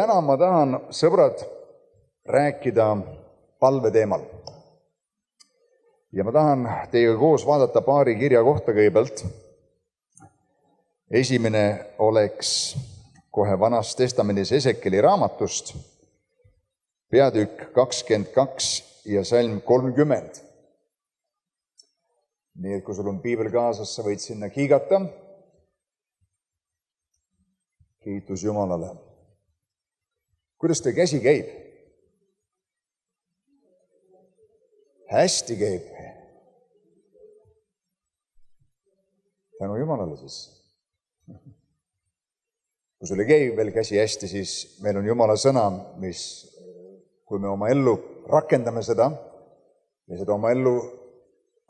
täna ma tahan, sõbrad, rääkida palve teemal. Ja ma tahan teiega koos vaadata paari kirja kohta kõigepealt. Esimene oleks kohe Vanas Testamendis Esekeli raamatust, peatükk 22 ja salm 30. Nii et kui sul on piibel kaasas, sa võid sinna kiigata. Kiitus Jumalale. Kuidas teie käsi käib? Hästi käib. Tänu Jumalale siis. Kui sul ei käi veel käsi hästi, siis meil on Jumala sõna, mis, kui me oma ellu rakendame seda ja seda oma ellu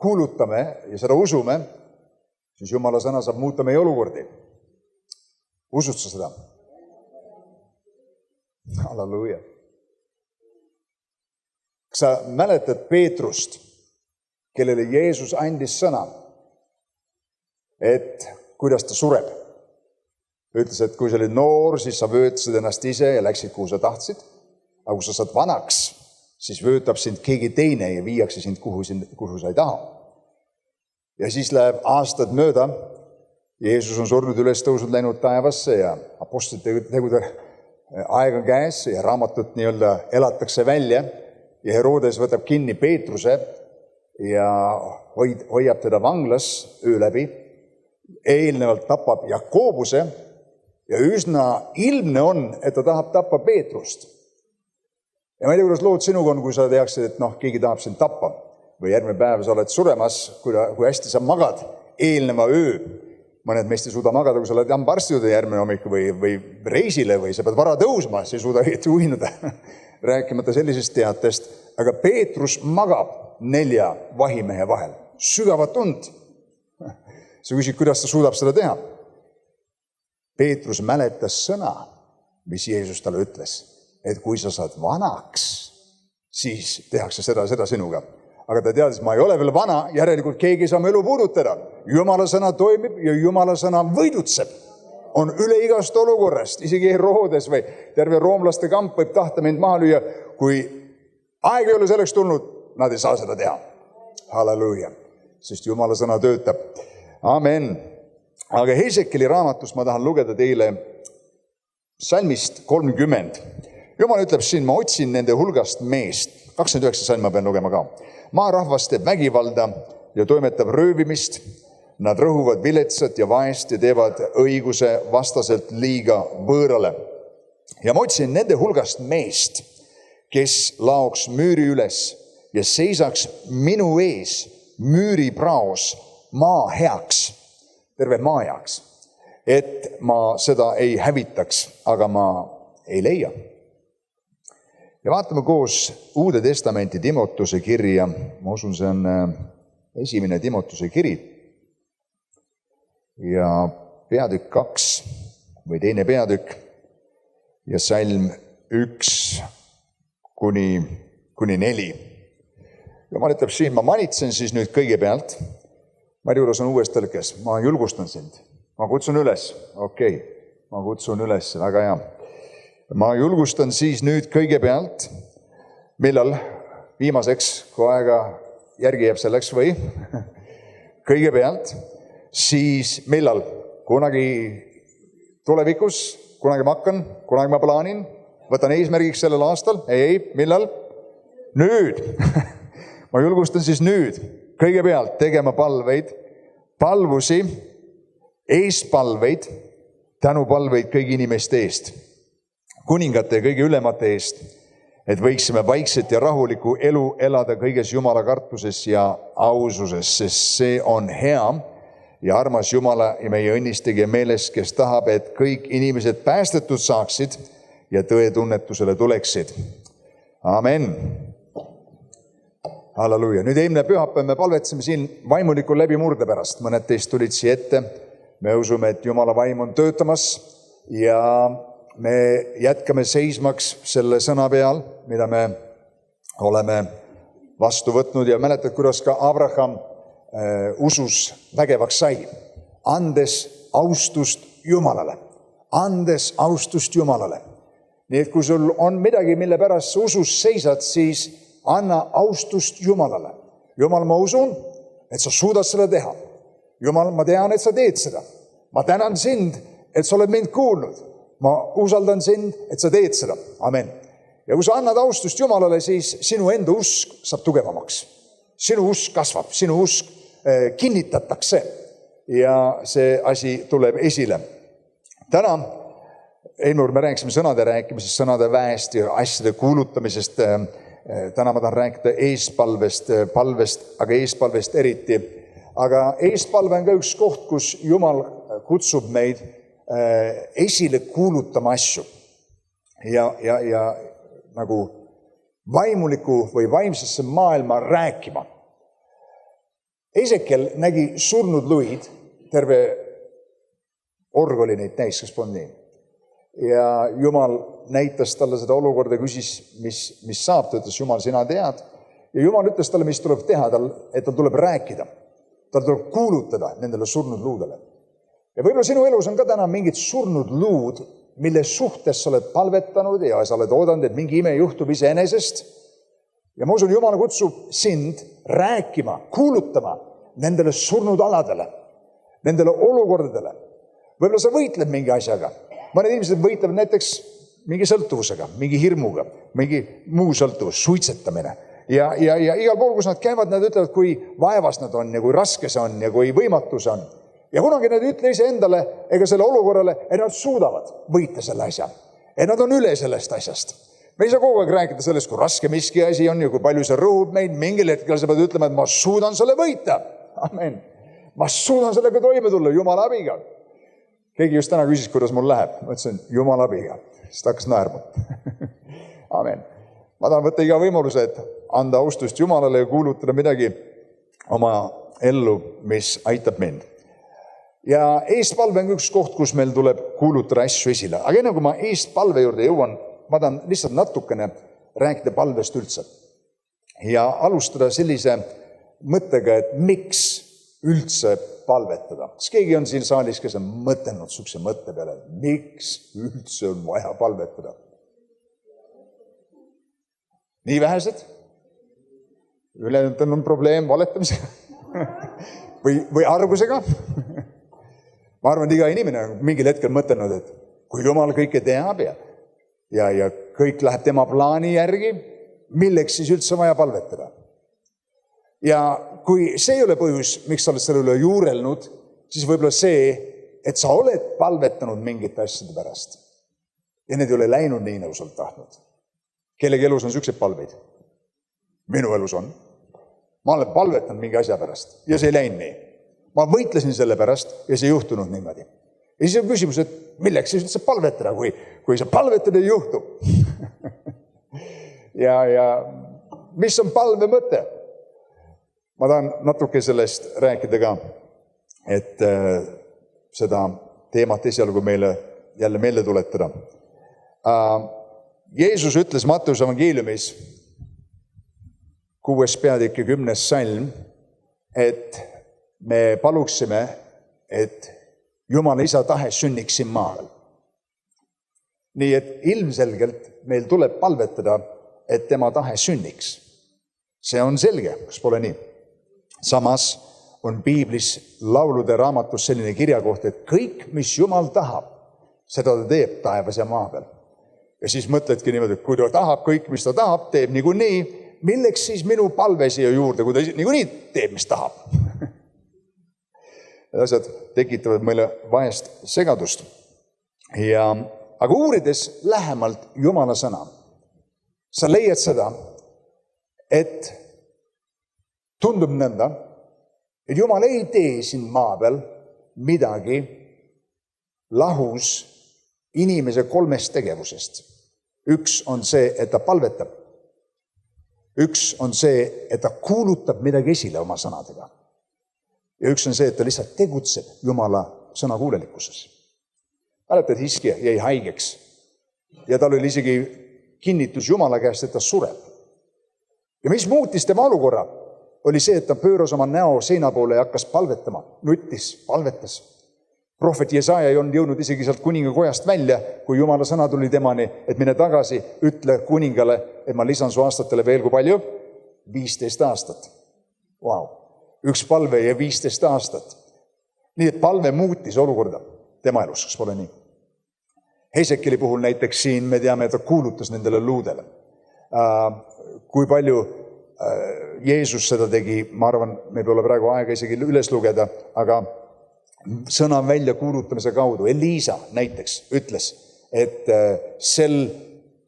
kuulutame ja seda usume, siis Jumala sõna saab muuta meie olukordi. Usud sa seda? Halleluuja. Kas sa mäletad Peetrust, kellele Jeesus andis sõna, et kuidas ta sureb? Ütles, et kui sa olid noor, siis sa vöötasid ennast ise ja läksid, kuhu sa tahtsid. Aga kui sa saad vanaks, siis vöötab sind keegi teine ja viiakse sind, kuhu sa ei taha. Ja siis läheb aastad mööda. Jeesus on surnud üles tõusnud läinud taevasse ja apostlite tegude aeg on käes ja raamatut nii-öelda elatakse välja ja Herodes võtab kinni Peetruse ja hoiab teda vanglas öö läbi. Eelnevalt tapab Jakobuse ja üsna ilmne on, et ta tahab tappa Peetrust. Ja ma ei tea, kuidas lood sinuga on, kui sa tehaksid, et keegi tahab sind tappa või järgmine päev sa oled suremas, kui hästi sa magad eelneva öö. Mõned meist ei suuda magada, kui sa oled hambaarsti juurde järgmine hommik või reisile või sa pead vara tõusma, sa ei suuda õieti uinuda, rääkimata sellisest teatest. Aga Peetrus magab 4 vahimehe vahel. Sügavat und. Sa küsid, kuidas ta suudab seda teha. Peetrus mäletas sõna, mis Jeesus talle ütles, et kui sa saad vanaks, siis tehakse seda sinuga. Aga ta teadis, ma ei ole veel vana, järelikult keegi ei saa mu elu puudutada. Jumala sõna toimib ja Jumala sõna võidutseb. On üle igast olukorrast, isegi Herodes või terve roomlaste kamp võib tahta mind maha lüüa. Kui aeg ei ole selleks tulnud, nad ei saa seda teha. Halleluuja, sest Jumala sõna töötab. Amen. Aga Esekeli raamatust ma tahan lugeda teile salmist 30. Jumal ütleb siin, ma otsin nende hulgast meest. 29 salm ma pean lugema ka. Maarahvas teeb vägivalda ja toimetab röövimist. Nad rõhuvad viletsat ja vaest ja teevad õiguse vastaselt liiga võõrale. Ja ma otsin nende hulgast meest, kes laoks müüri üles ja seisaks minu ees müüri praos maa heaks, terve maa heaks, et ma seda ei hävitaks, aga ma ei leia. Ja vaatame koos Uude Testamenti Timotuse kirja. Ma usun, see on esimene Timotuse kiri. Ja peatükk 2 või teine peatükk ja salm 1 kuni 4. Jumal ütleb siin, ma manitsen siis nüüd kõigepealt. Mari juures on uues tõlkes. Ma julgustan sind. Ma kutsun üles. Okei, ma kutsun üles. Väga hea. Ma julgustan siis nüüd kõigepealt, millal viimaseks, kui aega järgi jääb selleks või kõigepealt, siis millal, kunagi tulevikus, kunagi ma hakkan, kunagi ma plaanin, võtan eesmärgiks sellel aastal, millal? Nüüd. Ma julgustan siis nüüd kõigepealt tegema palveid, palvusi, eespalveid, tänupalveid kõigi inimeste eest. Kuningate ja kõige ülemate eest, et võiksime vaikset ja rahulikku elu elada kõiges Jumala kartuses ja aususes, sest see on hea ja armas Jumala ja meie õnnistegija meeles, kes tahab, et kõik inimesed päästetud saaksid ja tõetunnetusele tuleksid. Amen. Halleluuja. Nüüd eelmine pühapäev me palvetsime siin vaimuliku läbimurde pärast. Mõned teist tulid siia ette. Me usume, et Jumala vaim on töötamas ja me jätkame seismaks selle sõna peal, mida me oleme vastu võtnud ja mäletad, kuidas ka Abraham usus vägevaks sai, andes austust Jumalale. Nii et kui sul on midagi, mille pärast sa usus seisad, siis anna austust Jumalale. Jumal, ma usun, et sa suudad seda teha. Jumal, ma tean, et sa teed seda. Ma tänan sind, et sa oled mind kuulnud. Ma usaldan sind, et sa teed seda. Amen. Ja kui sa annad austust Jumalale, siis sinu enda usk saab tugevamaks. Sinu usk kasvab, sinu usk kinnitatakse ja see asi tuleb esile. Täna, Einur, me rääkisime sõnade rääkimisest, sõnade väest ja asjade kuulutamisest. Täna ma tahan rääkida eespalvest, aga eespalvest eriti. Aga eespalve on ka üks koht, kus Jumal kutsub meid esile kuulutama asju ja nagu vaimuliku või vaimsesse maailma rääkima. Ezekiel nägi surnud luid, terve org oli neid täis, kas polnud nii. Ja Jumal näitas talle seda olukorda, küsis, mis saab, ta ütles, Jumal, sina tead. Ja Jumal ütles talle, mis tuleb teha, et tal tuleb rääkida. Tal tuleb kuulutada nendele surnud luudele. Ja võib-olla sinu elus on ka täna mingid surnud luud, mille suhtes sa oled palvetanud ja sa oled oodanud, et mingi ime juhtub iseenesest. Ja ma usun, Jumal kutsub sind rääkima, kuulutama nendele surnud aladele, nendele olukordadele. Võib-olla sa võitled mingi asjaga. Mõned inimesed võitlevad näiteks mingi sõltuvusega, mingi hirmuga, mingi muu sõltuvus, suitsetamine. Ja igal pool, kus nad käivad, nad ütlevad, kui vaevas nad on ja kui raske see on ja kui võimatus on. Ja kunagi nad ütle ise endale ega selle olukorrale, et nad suudavad võita selle asja. Et nad on üle sellest asjast. Me ei saa kogu aeg rääkida sellest, kui raske miski asi on ja kui palju see rõhub meid. Mingil hetkel sa pead ütlema, et ma suudan selle võita. Amen. Ma suudan sellega toime tulla Jumala abiga. Keegi just täna küsis, kuidas mul läheb. Ma ütlesin, Jumala abiga. Siis ta hakkas naerma. Amen. Ma tahan võtta iga võimaluse, et anda austust Jumalale ja kuulutada midagi oma ellu, mis aitab mind. Ja eestpalve on üks koht, kus meil tuleb kuulutada asju esile. Aga enne kui ma eestpalve juurde jõuan, ma tahan lihtsalt natukene rääkida palvest üldse. Ja alustada sellise mõttega, et miks üldse palvetada. Kas keegi on siin saalis, kes on mõtelnud sukse mõtte peale, miks üldse on vaja palvetada? Nii vähesed? Ülejäänud on probleem valetamisega või argusega? Ma arvan, et iga inimene on mingil hetkel mõtelnud, et kui Jumal kõike teab ja kõik läheb tema plaani järgi, milleks siis üldse vaja palvetada? Ja kui see ei ole põhjus, miks sa oled selle üle juurelnud, siis võib-olla see, et sa oled palvetanud mingite asjade pärast. Ja need ei ole läinud nii, nagu sa oled tahtnud. Kellegi elus on sellised palveid. Minu elus on. Ma olen palvetanud mingi asja pärast ja see ei läinud nii. Ma võitlesin selle pärast ja see ei juhtunud niimoodi. Ja siis on küsimus, et milleks siis üldse palvetada, kui see palvetada ei juhtu. ja mis on palve mõte? Ma tahan natuke sellest rääkida ka, et seda teemat esialgu meile jälle meelde tuletada. Jeesus ütles Matteuse evangeeliumis 6. peatükki 10. salm, et me paluksime, et Jumala isa tahe sünniks siin maal. Nii et ilmselgelt meil tuleb palvetada, et tema tahe sünniks. See on selge, kas pole nii. Samas on Piiblis laulude raamatus selline kirjakoht, et kõik, mis Jumal tahab, seda ta teeb taevas ja maa peal. Ja siis mõtledki niimoodi, et kui ta tahab kõik, mis ta tahab, teeb niikuinii, milleks siis minu palve siia juurde, kui ta niikuinii teeb, mis tahab. Asjad tekitavad meile vahest segadust. Aga uurides lähemalt Jumala sõna, sa leiad seda, et tundub nõnda, et Jumal ei tee siin maa peal midagi lahus inimese 3 tegevusest. Üks on see, et ta palvetab. Üks on see, et ta kuulutab midagi esile oma sõnadega. Ja üks on see, et ta lihtsalt tegutseb Jumala sõnakuulelikkuses. Mäletad, Hiskija jäi haigeks ja tal oli isegi kinnitus Jumala käest, et ta sureb. Ja mis muutis tema olukorra, oli see, et ta pööras oma näo seina poole ja hakkas palvetama, nuttis, palvetas. Prohvet Jesaja ei olnud jõudnud isegi sealt kuningakojast välja, kui Jumala sõna tuli temani, et mine tagasi, ütle kuningale, et ma lisan su aastatele veel kui palju? 15 aastat. Wow. Üks palve ja 15 aastat. Nii et palve muutis olukorda tema elus, kas pole nii? Hesekeli puhul näiteks siin me teame, et ta kuulutas nendele luudele. Kui palju Jeesus seda tegi, ma arvan, meil ei ole praegu aega isegi üles lugeda, aga sõna välja kuulutamise kaudu. Elisa näiteks ütles, et sel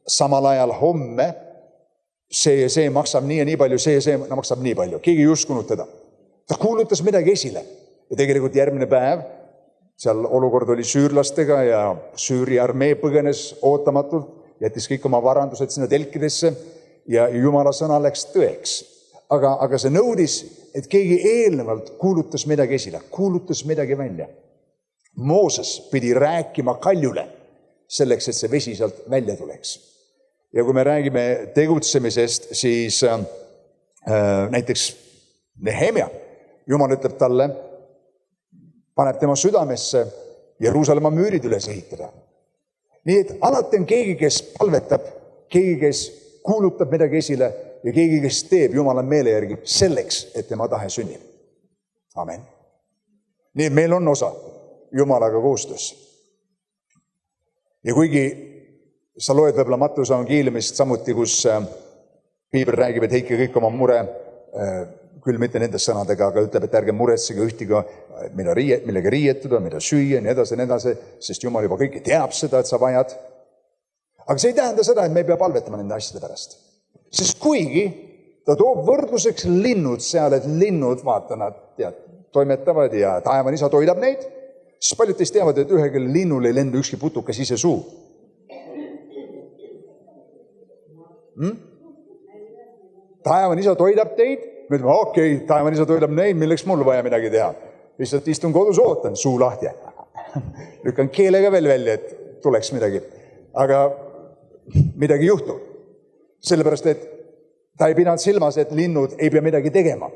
samal ajal homme see ja see maksab nii ja nii palju, see ja see maksab nii palju. Keegi ei uskunud teda. Ta kuulutas midagi esile. Ja tegelikult järgmine päev, seal olukord oli süürlastega ja Süüri armee põgenes ootamatult, jättis kõik oma varandused sinna telkidesse ja Jumala sõna läks tõeks. Aga see nõudis, et keegi eelnevalt kuulutas midagi esile, kuulutas midagi välja. Mooses pidi rääkima kaljule selleks, et see vesi sealt välja tuleks. Ja kui me räägime tegutsemisest, siis näiteks Nehemia, Jumal ütleb talle, paneb tema südamesse Jeruusalemma müürid üles ehitada. Nii et alati on keegi, kes palvetab, keegi, kes kuulutab midagi esile ja keegi, kes teeb Jumala meele järgi selleks, et tema tahe sünnib. Amen. Nii et meil on osa Jumalaga koostöös. Ja kuigi sa loed võib-olla Matteuse evangeeliumist samuti, kus Piibel räägib, et heike kõik oma mure, küll mitte nendes sõnadega, aga ütleb, et ärge muretsege ühtiga, millega riietuda, mida süüa, nii edasi, sest Jumal juba kõike teab seda, et sa vajad. Aga see ei tähenda seda, et me ei pea palvetama nende asjade pärast. Sest kuigi ta toob võrdluseks linnud seal, et linnud, vaata, nad toimetavad ja taevan isa toidab neid, siis paljud teist teavad, et ühegel linnul ei lendu ükski putukas ise suu. Taevan isa toidab teid, me ütleme, okei, taevan isa toidab neid, milleks mul vaja midagi teha. Lihtsalt istun kodus, ootan, suu lahti. Lükkan keelega veel välja, et tuleks midagi. Aga midagi juhtub. Sellepärast, et ta ei pidanud silmas, et linnud ei pea midagi tegema.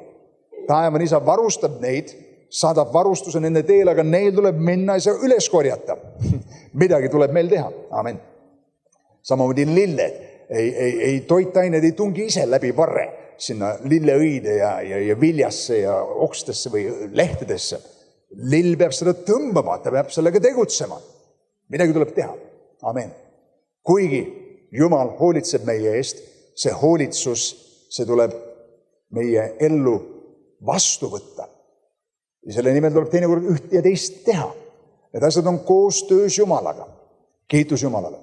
Taevan isa varustab neid, saadab varustuse nende teel, aga neil tuleb minna ja see üles korjata. Midagi tuleb meil teha. Amen. Samamoodi lilled. Ei toitained ei tungi ise läbi varre sinna lilleõide ja viljasse ja okstesse või lehtedesse. Lill peab seda tõmbama, ta peab sellega tegutsema. Midagi tuleb teha. Amen. Kuigi Jumal hoolitseb meie eest, see hoolitsus, see tuleb meie ellu vastu võtta. Ja selle nimel tuleb teinekord üht ja teist teha. Need asjad on koostöös Jumalaga. Kiitus Jumalale.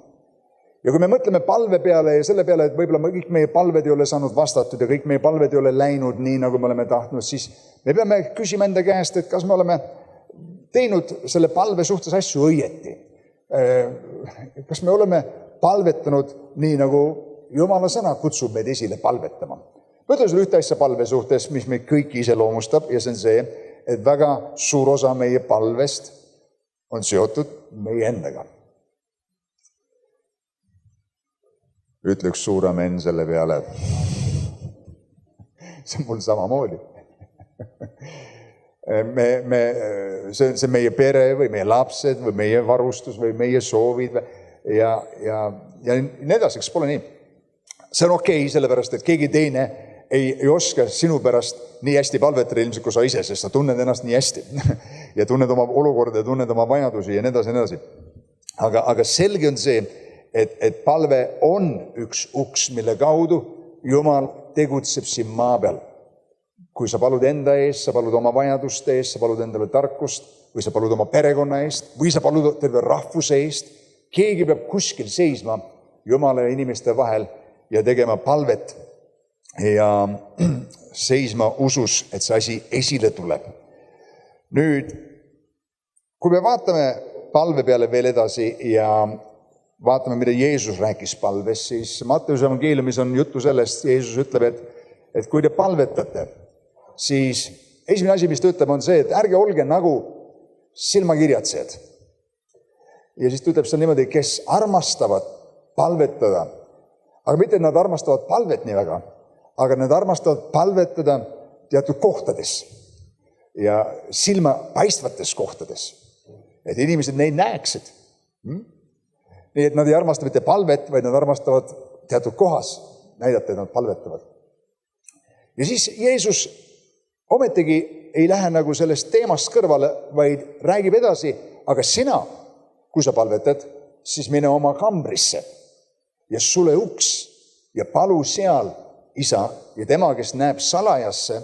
Ja kui me mõtleme palve peale ja selle peale, et võib-olla kõik meie palved ei ole saanud vastatud ja kõik meie palved ei ole läinud nii, nagu me oleme tahtnud, siis me peame küsima enda käest, et kas me oleme teinud selle palve suhtes asju õieti. Kas me oleme palvetanud nii, nagu Jumala sõna kutsub meid esile palvetama. Mõtle sulle ühte asja palve suhtes, mis meid kõiki iseloomustab ja see on see, et väga suur osa meie palvest on seotud meie endaga. Ütle üks suur amen selle peale. See on mul samamoodi. See on meie pere või meie lapsed või meie varustus või meie soovid ja nii edasi, kas pole nii? See on okei, sellepärast, et keegi teine ei oska sinu pärast nii hästi palvetada ilmselt kui sa ise, sest sa tunned ennast nii hästi ja tunned oma olukorda ja tunned oma vajadusi ja nii edasi. Aga selge on see, et palve on üks uks, mille kaudu Jumal tegutseb siin maa peal. Kui sa palud enda eest, sa palud oma vajaduste eest, sa palud endale tarkust või sa palud oma perekonna eest või sa palud terve rahvuse eest, keegi peab kuskil seisma Jumala ja inimeste vahel ja tegema palvet ja seisma usus, et see asi esile tuleb. Nüüd, kui me vaatame palve peale veel edasi ja vaatame, mida Jeesus rääkis palves, siis Matteuse evangeeliumis on juttu sellest, Jeesus ütleb, et kui te palvetate, siis esimene asi, mis ta ütleb, on see, et ärge olge nagu silmakirjatsejad. Ja siis ta ütleb seal niimoodi, kes armastavad palvetada, aga mitte, et nad armastavad palvet nii väga, aga nad armastavad palvetada teatud kohtades ja silma paistvates kohtades. et inimesed neid näeksid. Nii et nad ei armasta mitte palvet, vaid nad armastavad teatud kohas näidata, et nad palvetavad. Ja siis Jeesus ometigi ei lähe nagu sellest teemast kõrvale, vaid räägib edasi, aga sina, kui sa palvetad, siis mine oma kambrisse ja sule uks ja palu seal isa ja tema, kes näeb salajasse,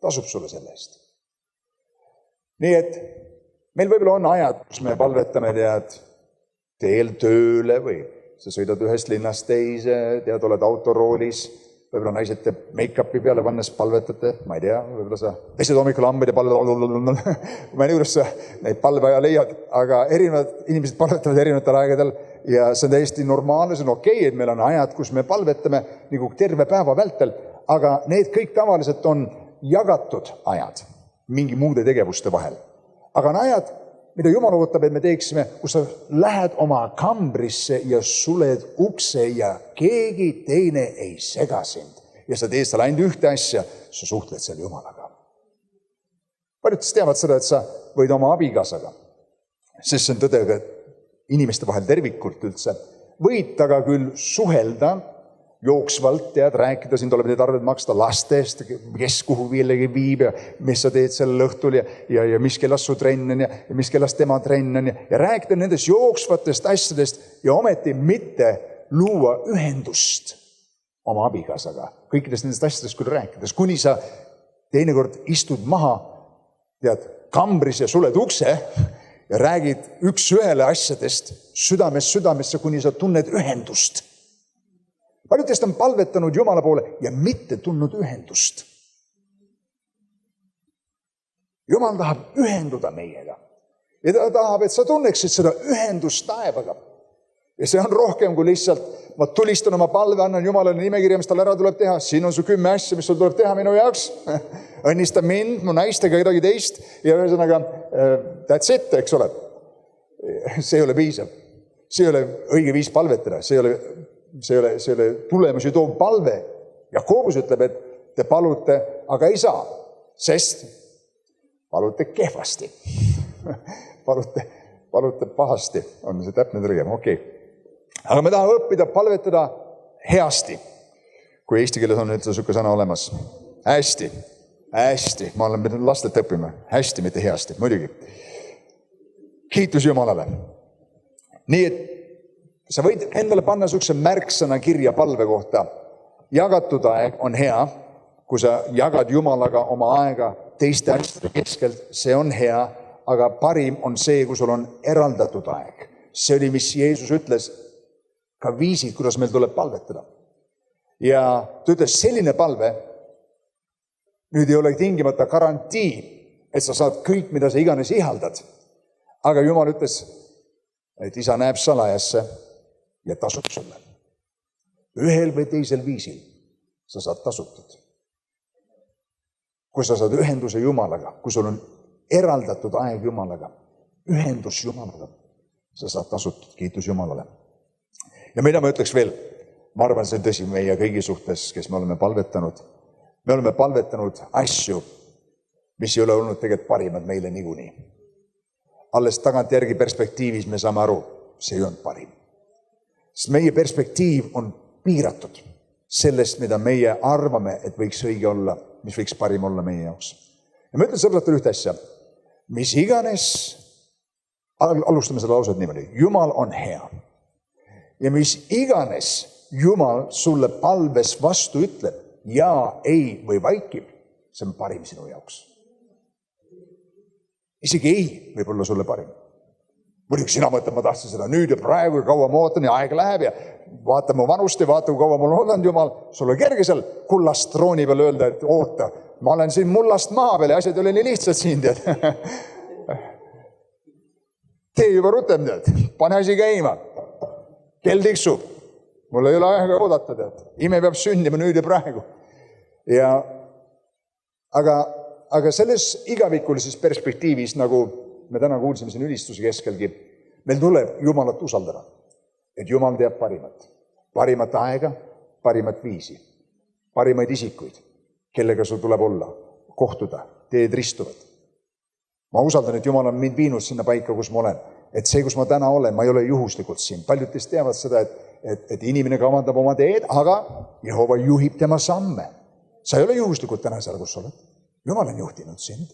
tasub sulle selle eest. Nii et meil võib-olla on ajad, kus me palvetame teel tööle või sa sõidad ühest linnast teise, oled autoroolis, võib-olla naised teeb make-upi peale pannes palvetate, ma ei tea, võib-olla sa pesed hommikul hambad ja palvetad, ma ei tea, kuidas sa neid palveaja leiad, aga erinevad inimesed palvetavad erinevatel aegadel ja see on täiesti normaalne, see on okei, et meil on ajad, kus me palvetame nagu terve päeva vältel, aga need kõik tavaliselt on jagatud ajad mingi muude tegevuste vahel. Aga on ajad, mida Jumal ootab, et me teeksime, kus sa lähed oma kambrisse ja suled ukse ja keegi teine ei sega sind. Ja sa teed seal ainult ühte asja, sa suhtled seal Jumalaga. Paljud teavad seda, et sa võid oma abikaasaga, sest see on tõde inimeste vahel tervikult üldse, võid taga küll suhelda jooksvalt, rääkida, siin tuleb need arved maksta lastest, kes kuhu millegi viib ja mis sa teed sellel õhtul ja mis kellast su trenn on ja mis kellast tema trenn on ja rääkida nendest jooksvatest asjadest ja ometi mitte luua ühendust oma abikaasaga. Kõikidest nendest asjadest küll rääkides, kuni sa teinekord istud maha, kambris ja suled ukse ja räägid üks ühele asjadest südamesse, kuni sa tunned ühendust. Paljudest on palvetanud Jumala poole ja mitte tundnud ühendust. Jumal tahab ühenduda meiega. Ja ta tahab, et sa tunneksid seda ühendust taevaga. Ja see on rohkem kui lihtsalt, ma tulistan oma palve, annan Jumalale nimekirja, mis tal ära tuleb teha. Siin on su 10 asja, mis sul tuleb teha minu jaoks. Õnnista mind, mu naistega kedagi teist. Ja ühesõnaga, that's it, eks ole. See ei ole piisav. See ei ole õige viis palvetada. See ei ole tulemusi toov palve. Jakobus ütleb, et te palute, aga ei saa, sest palute kehvasti. Palute pahasti, on see täpne tõlge, okei. Aga me tahame õppida palvetada heasti, kui eesti keeles on üldse suke sõna olemas. Hästi, ma olen pidanud lastelt õppima, hästi, mitte heasti, muidugi. Kiitus Jumalale. Nii et sa võid endale panna sukse märksõna kirja palve kohta. Jagatud aeg on hea, kui sa jagad Jumalaga oma aega teiste asjade keskelt, see on hea, aga parim on see, kui sul on eraldatud aeg. See oli, mis Jeesus ütles, ka viisid, kuidas meil tuleb palvetada. Ja ta ütles, selline palve nüüd ei ole tingimata garantii, et sa saad kõik, mida sa iganes ihaldad. Aga Jumal ütles, et isa näeb salajasse ja tasub sulle. Ühel või teisel viisil sa saad tasutud. Kui sa saad ühenduse Jumalaga, kui sul on eraldatud aeg Jumalaga, ühendus Jumalaga, sa saad tasutud, kiitus Jumalale. Ja mida ma ütleks veel, ma arvan, see on tõsi meie kõigi suhtes, kes me oleme palvetanud. Me oleme palvetanud asju, mis ei ole olnud tegelikult parimad meile niikuinii. Alles tagantjärgi perspektiivis me saame aru, see ei olnud parim. Sest meie perspektiiv on piiratud sellest, mida meie arvame, et võiks õige olla, mis võiks parim olla meie jaoks. Ja ma ütlen sõbratel ühte asja, mis iganes, alustame selle laused niimoodi, Jumal on hea. Ja mis iganes Jumal sulle palves vastu ütleb, ja, ei või vaikib, see on parim sinu jaoks. Isegi ei võib olla sulle parim. Muidugi sina mõtled, ma tahtsin seda nüüd ja praegu ja kaua ma ootan ja aeg läheb ja vaata mu vanust ja vaata, kui kaua mul on Jumal. Sul on kerge seal kullast trooni peal öelda, et oota, ma olen siin mullast maa peal ja asjad ei ole nii lihtsalt siin, tead. Tee juba rutem, tead. Pane asi käima. Kell tiksub. Mul ei ole aega oodata, tead. Ime peab sündima nüüd ja praegu. Aga selles igavikulises perspektiivis, nagu me täna kuulsime siin ülistuse keskelgi, meil tuleb Jumalat usaldada, et Jumal teab parimat. Parimat aega, parimat viisi, parimaid isikuid, kellega sul tuleb olla, kohtuda, teed ristuvad. Ma usaldan, et Jumal on mind viinud sinna paika, kus ma olen. Et see, kus ma täna olen, ma ei ole juhuslikult siin. Paljud teist teavad seda, et inimene kavandab oma teed, aga Jehova juhib tema samme. Sa ei ole juhuslikult täna seal, kus oled. Jumal on juhtinud sind.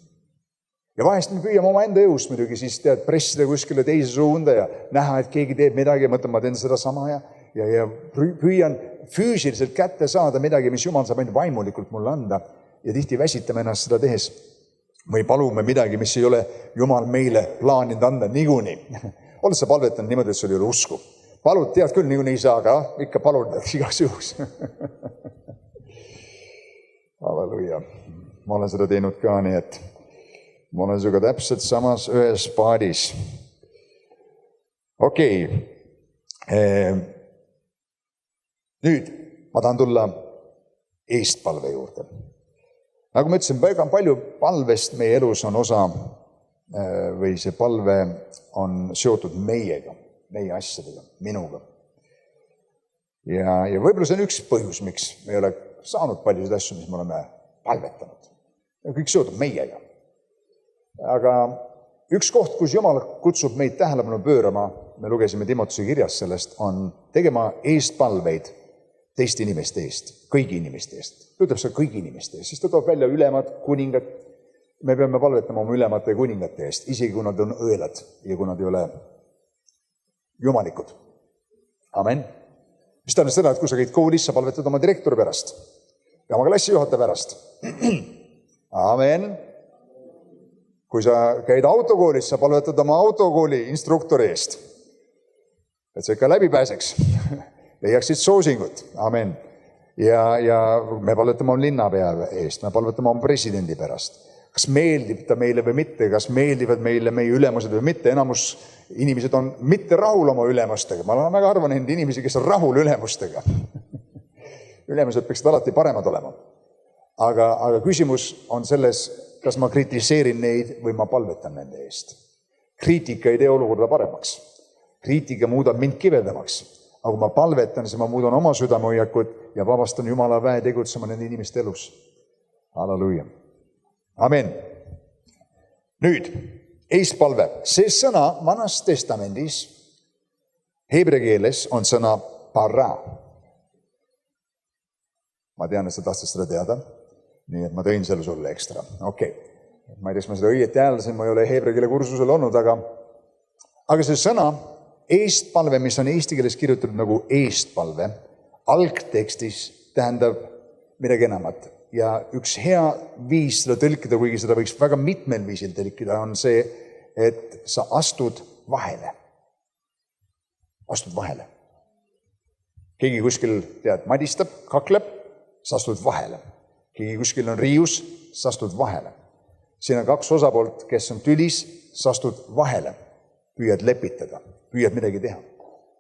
Ja vahest me püüame oma enda jõust muidugi siis pressida kuskile teise suunda ja näha, et keegi teeb midagi ja mõtlen, ma teen seda sama ja püüan füüsiliselt kätte saada midagi, mis Jumal saab ainult vaimulikult mulle anda ja tihti väsitame ennast seda tehes. Või palume midagi, mis ei ole Jumal meile plaaninud anda niikuinii. Oled sa palvetanud niimoodi, et sul ei ole usku? Palud, tead küll, niikuinii ei saa, aga ikka palud igaks juhuks. Halleluja. Ma olen seda teinud ka nii, et ma olen sinuga täpselt samas ühes paadis. Okei. Nüüd ma tahan tulla eestpalve juurde. Nagu ma ütlesin, väga palju palvest meie elus on osa või see palve on seotud meiega, meie asjadega, minuga. Ja võib-olla see on üks põhjus, miks me ei ole saanud paljusid asju, mis me oleme palvetanud. Kõik seotud meiega. Aga üks koht, kus Jumal kutsub meid tähelepanu pöörama, me lugesime Timotuse kirjas sellest, on tegema eestpalveid teiste inimeste eest, kõigi inimeste eest. Ta ütleb seda kõigi inimeste eest, siis ta toob välja ülemad, kuningad. Me peame palvetama oma ülemate kuningate eest, isegi kui nad on õelad ja kui nad ei ole jumalikud. Amen. Mis tähendab seda, et kui sa käid koolis, sa palvetad oma direktori pärast ja oma klassijuhataja pärast. Amen. Kui sa käid autokoolis, sa palvetad oma autokooli instruktori eest. Et see ikka läbi pääseks. Leiaksid soosingut. Amen. Ja me palvetame oma linnapea eest, me palvetame oma presidendi pärast. Kas meeldib ta meile või mitte, kas meeldivad meile meie ülemused või mitte. Enamus inimesed on mitte rahul oma ülemustega. Ma olen väga arva neid inimesi, kes on rahul ülemustega. Ülemused peaksid alati paremad olema. Aga küsimus on selles, kas ma kritiseerin neid või ma palvetan nende eest. Kriitika ei tee olukorda paremaks. Kriitika muudab mind kivendamaks. Aga kui ma palvetan, siis ma muudan oma südamehoiakut ja vabastan Jumala väe tegutsema nende inimeste elus. Halleluja. Amen. Nüüd, eestpalve. See sõna Vanas Testamendis, heebrea keeles on sõna para. Ma tean, et sa tahtsid seda teada, nii et ma tõin selle sulle ekstra. Okei. Ma ei tea, ma seda õieti hääldasin, ma ei ole heebrea keele kursusel olnud, aga see sõna eestpalve, mis on eesti keeles kirjutatud nagu eestpalve, algtekstis tähendab midagi enamat. Ja üks hea viis seda tõlkida, kuigi seda võiks väga mitmel viisil tõlkida, on see, et sa astud vahele. Astud vahele. Keegi kuskil madistab, kakleb, sa astud vahele. Keegi kuskil on riius, sa astud vahele. Siin on kaks osapoolt, kes on tülis, sa astud vahele. Püüad lepitada, püüad midagi teha.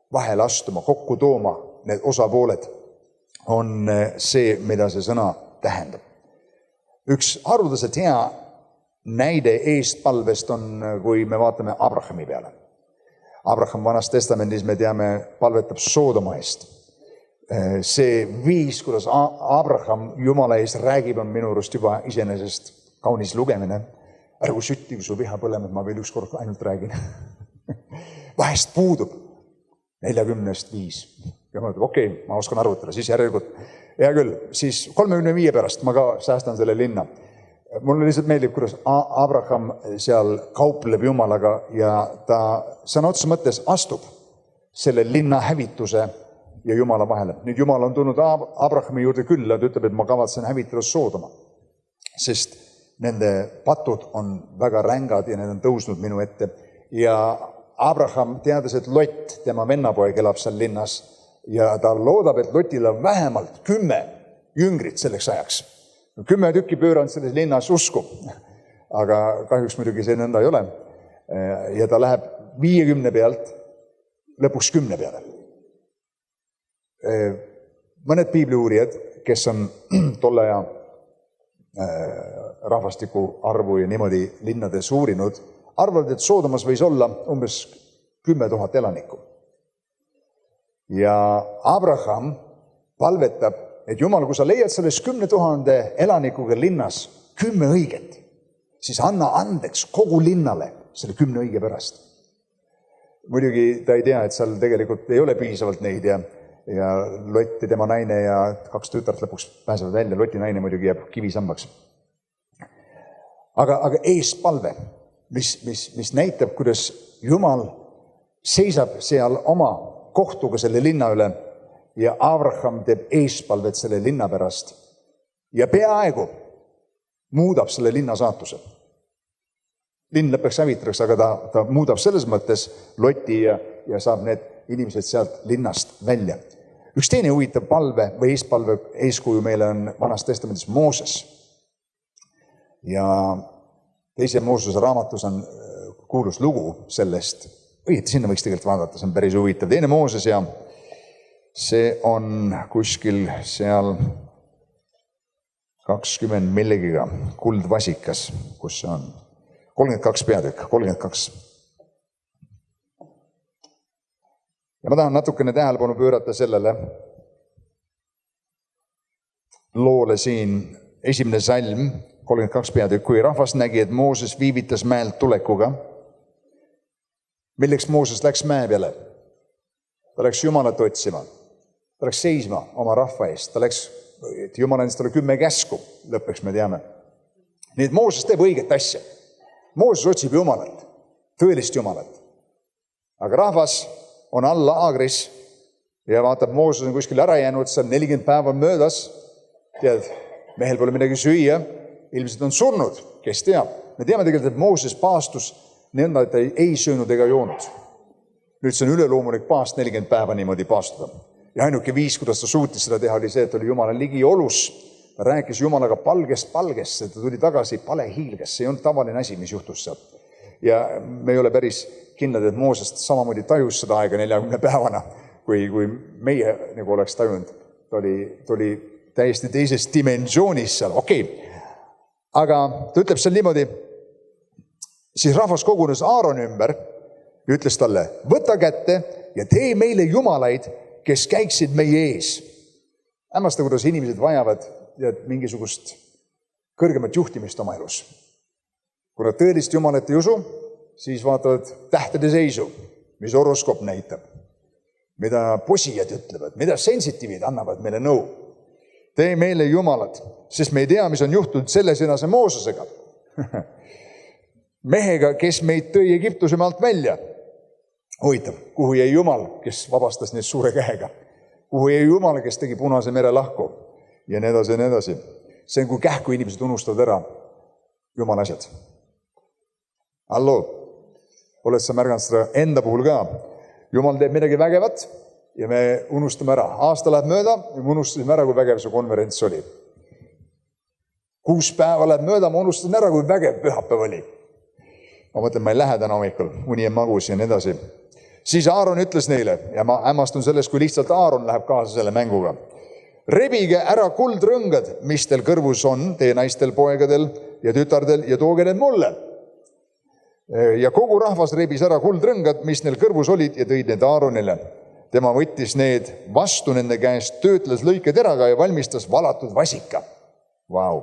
Vahele astuma, kokku tooma, need osapooled on see, mida see sõna tähendab. Üks haruldaselt hea näide eestpalvest on, kui me vaatame Abrahami peale. Abraham Vanas Testamendis, me teame, palvetab Soodoma eest. See viis, kuidas Abraham Jumala eest räägib, on minu arust juba iseenesest kaunis lugemine. Ärgu sütti, kui su viha põlema, ma veel ükskord ainult räägin. Vahest puudub 45. Ja ma mõtleb, okei, ma oskan arvutada, siis järelikult. Hea küll, siis 35 pärast ma ka säästan selle linna. Mulle lihtsalt meeldib, kuidas Abraham seal kaupleb Jumalaga ja ta sõna otsa mõttes astub selle linna hävituse ja Jumala vahele. Nüüd Jumal on tulnud Abrahami juurde külla, ta ütleb, et ma kavatsen hävitada Soodoma, sest nende patud on väga rängad ja need on tõusnud minu ette. Ja Abraham teades, et Lott, tema vennapoeg, elab seal linnas ja ta loodab, et Lotil on vähemalt 10 jüngrit selleks ajaks. 10 tükki pööranud selles linnas usku, aga kahjuks muidugi see nõnda ei ole. Ja ta läheb 50 pealt lõpuks 10 peale. Mõned piibliuurijad, kes on tolle aja rahvastiku arvu ja niimoodi linnades uurinud, arvavad, et Soodomas võis olla umbes 10 000 elanikku. Ja Abraham palvetab, et Jumal, kui sa leiad selles 10 000 elanikuga linnas 10 õiget, siis anna andeks kogu linnale selle 10 õige pärast. Muidugi ta ei tea, et seal tegelikult ei ole piisavalt neid ja Lott ja tema naine ja 2 tütart lõpuks pääsevad välja. Loti naine muidugi jääb kivisambaks. Aga eespalve, mis näitab, kuidas Jumal seisab seal oma kohtuga selle linna üle ja Abraham teeb eespalvet selle linna pärast ja peaaegu muudab selle linna saatuse. Linn lõpeks hävitaks, aga ta muudab selles mõttes Loti ja saab need inimesed sealt linnast välja. Üks teine huvitav palve või eespalve eeskuju meile on Vanas Testamendis Mooses. Ja 2. Moosese raamatus on kuulus lugu sellest. Õieti, sinna võiks tegelikult vaadata, see on päris huvitav. 2. Mooses ja see on kuskil seal 20 milligiga kuldvasikas, kus see on 32 peatükk, 32. Ja ma tahan natukene tähelepanu pöörata sellele loole siin 1. salm, 32 peatükk, kui rahvas nägi, et Mooses viivitas mäelt tulekuga. Milleks Mooses läks mäe peale? Ta läks Jumalat otsima. Ta läks seisma oma rahva eest. Ta läks, et Jumal andis talle 10 käsku, lõppeks me teame. Nii et Mooses teeb õiget asja. Mooses otsib Jumalat, tõelist Jumalat. Aga rahvas on all laagris ja vaatab, Mooses on kuskil ära jäänud, seal 40 päeva möödas. Tead, mehel pole midagi süüa, ilmselt on surnud, kes teab. Me teame tegelikult, et Mooses paastus nõnda, et ta ei söönud ega joonud. Nüüd see on üleloomulik paast 40 päeva niimoodi paastuda. Ja ainuke viis, kuidas ta suutis seda teha, oli see, et oli Jumala ligi olus. Ta rääkis Jumalaga palgest, ta tuli tagasi palehiilges. See on tavaline asi, mis juhtus seal. Ja me ei ole päris kindlad, et Moosest samamoodi tajus seda aega 40 päevana, kui meie nagu oleks tajunud. Ta oli täiesti teises dimensioonis seal, okei. Aga ta ütleb seal niimoodi, siis rahvas kogunes Aaron ümber ja ütles talle, võta kätte ja tee meile jumalaid, kes käiksid meie ees. Hämmasta, kuidas inimesed vajavad mingisugust kõrgemat juhtimist oma elus. Kui nad tõelist Jumalat ei usu, siis vaatavad tähtede seisu, mis horoskoop näitab, mida posijad ütlevad, mida sensitiivid annavad meile nõu. Tee meile jumalad, sest me ei tea, mis on juhtunud selle sõnase Moosesega. Mehega, kes meid tõi Egiptuse maalt välja. Huvitav, kuhu jäi Jumal, kes vabastas neid suure käega? Kuhu jäi Jumal, kes tegi Punase mere lahku? Ja nii edasi ja nii edasi. See on, kui kähku inimesed unustavad ära Jumala asjad. Hallo, oled sa märganud seda enda puhul ka? Jumal teeb midagi vägevat ja me unustame ära. Aasta läheb mööda ja me unustasime ära, kui vägev see konverents oli. 6 päeva läheb mööda, ma unustasin ära, kui vägev pühapäev oli. Ma mõtlen, ma ei lähe täna hommikul, uni on magus ja nii edasi. Siis Aaron ütles neile, ja ma hämmastun sellest, kui lihtsalt Aaron läheb kaasa selle mänguga. Rebige ära kuldrõngad, mis teil kõrvus on, teie naistel, poegadel ja tütardel ja tooge need mulle. Ja kogu rahvas rebis ära kuldrõngad, mis neil kõrvus olid ja tõid need Aaronile. Tema võttis need vastu nende käest, töötles lõiketeraga ja valmistas valatud vasika. Vau.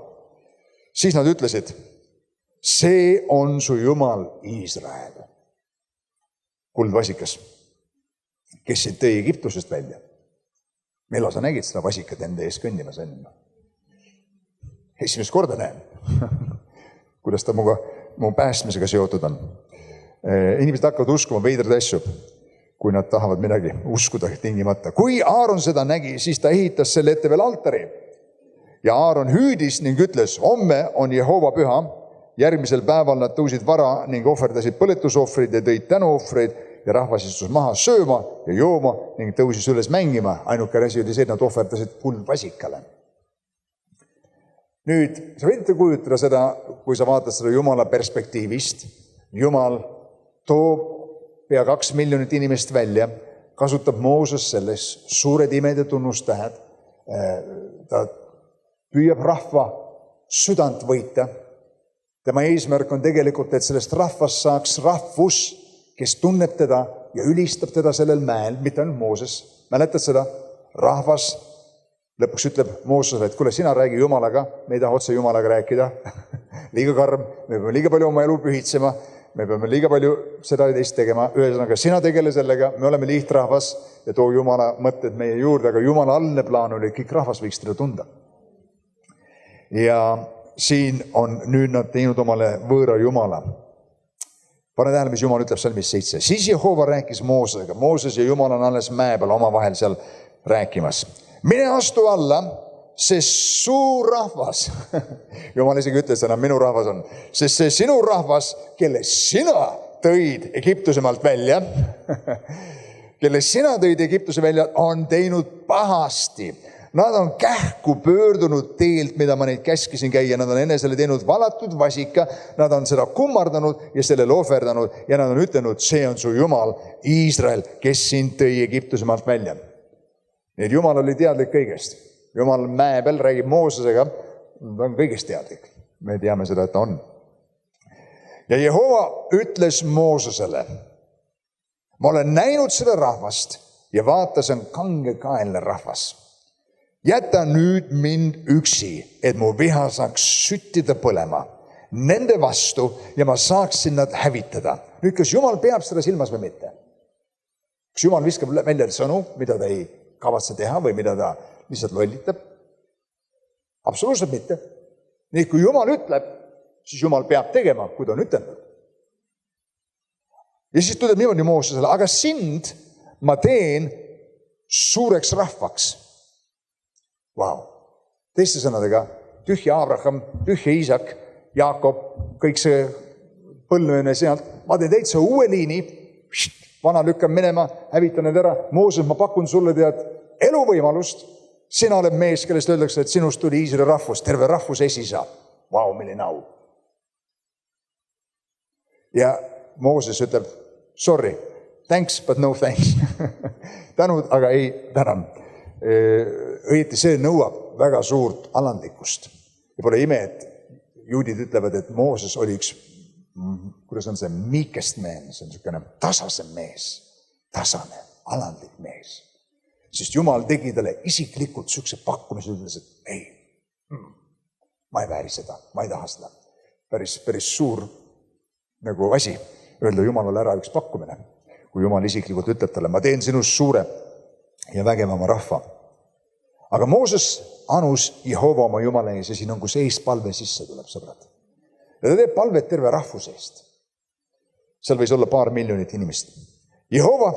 Siis nad ütlesid, see on su Jumal Iisrael. Kuldvasikas, kes sind tõi Egiptusest välja. Millal sa nägid seda vasikat enda ees kõndimas enne? Esimest korda näen, kuidas ta mu päästmisega seotud on. Inimesed hakkavad uskuma veidrad asju, kui nad tahavad midagi uskuda tingimata. Kui Aaron seda nägi, siis ta ehitas selle ette veel altari. Ja Aaron hüüdis ning ütles, homme on Jehova püha. Järgmisel päeval nad tõusid vara ning ohverdasid põletusohvrid ja tõid tänuohvreid ja rahvas istus maha sööma ja jooma ning tõusis üles mängima. Ainuke asi oli see, et nad ohverdasid kuldvasikale. Nüüd, sa võid kujutada seda, kui sa vaatad seda Jumala perspektiivist. Jumal toob pea 2 miljonit inimest välja, kasutab Mooses selles suured imed ja tunnustähed. Ta püüab rahva südant võita. Tema eesmärk on tegelikult, et sellest rahvast saaks rahvus, kes tunneb teda ja ülistab teda sellel mäel, mitte ainult Mooses. Mäletad seda? Rahvas lõpuks ütleb Moosesele, et kuule, sina räägi Jumalaga, me ei taha otse Jumalaga rääkida. Liiga karm, me peame liiga palju oma elu pühitsema, me peame liiga palju seda ja teist tegema. Ühesõnaga, sina tegele sellega, me oleme lihtrahvas ja too Jumala mõtted meie juurde, aga Jumala algne plaan oli, kõik rahvas võiks teda tunda. Ja siin on nüüd nad teinud omale võõra Jumala. Pane tähele, mis Jumal ütleb salmis 7. Siis Jehova rääkis Moosesega. Mooses ja Jumal on alles mäe peal omavahel seal rääkimas. Mine astu alla, sest suur rahvas, Jumal isegi ütles, et minu rahvas on, sest see sinu rahvas, kelle sina tõid Egiptuse maalt välja, kelle sina tõid Egiptuse välja, on teinud pahasti. Nad on kähku pöördunud teelt, mida ma neid käskisin käia. Nad on enesele teinud valatud vasika. Nad on seda kummardanud ja selle ohverdanud ja nad on ütelnud, see on su Jumal, Iisrael, kes sind tõi Egiptuse maalt välja. Nii et Jumal oli teadlik kõigest. Jumal mäe peal räägib Moosesega, ta on kõigest teadlik. Me teame seda, et ta on. Ja Jehova ütles Moosesele, ma olen näinud seda rahvast ja vaata, see on kangekaelne rahvas. Jäta nüüd mind üksi, et mu viha saaks süttida põlema nende vastu ja ma saaksin nad hävitada. Nüüd, kas Jumal peab seda silmas või mitte? Kas Jumal viskab välja sõnu, mida ta ei kavatse teha või mida ta lihtsalt lollitab? Absoluutselt mitte. Nii, kui Jumal ütleb, siis Jumal peab tegema, kui ta on ütelnud. Ja siis tuleb niimoodi Moosesele, aga sind ma teen suureks rahvaks. Wow. Teiste sõnadega, tühja Abraham, tühja Iisak, Jaakob, kõik see põlvene sealt, ma teen täitsa uue liini, vana lükkan minema, hävitan need ära. Mooses, ma pakun sulle eluvõimalust, sina oled mees, kellest öeldakse, et sinust tuli Iisraeli rahvus, terve rahvus esisa. Vau, milline au. Ja Mooses ütleb, sorry, thanks, but no thanks. Tänud, aga ei, tänan. Õieti see nõuab väga suurt alandlikkust. Ja pole ime, et juudid ütlevad, et Mooses oli üks, kuidas on see, meekest mees, see on niisugune tasasem mees, tasane, alandlik mees. Sest Jumal tegi talle isiklikult niisuguse pakkumise, ütles, et ei, ma ei vääri seda, ma ei taha seda. Päris suur nagu asi, öelda Jumalale ära üks pakkumine. Kui Jumal isiklikult ütleb talle, ma teen sinust suure ja vägevama rahva. Aga Mooses anus Jehova oma Jumala ees ja siin on, kus eest palve sisse tuleb, sõbrad. Ja ta teeb palvet terve rahvuse eest. Seal võis olla 2 miljonit inimest. Jehova,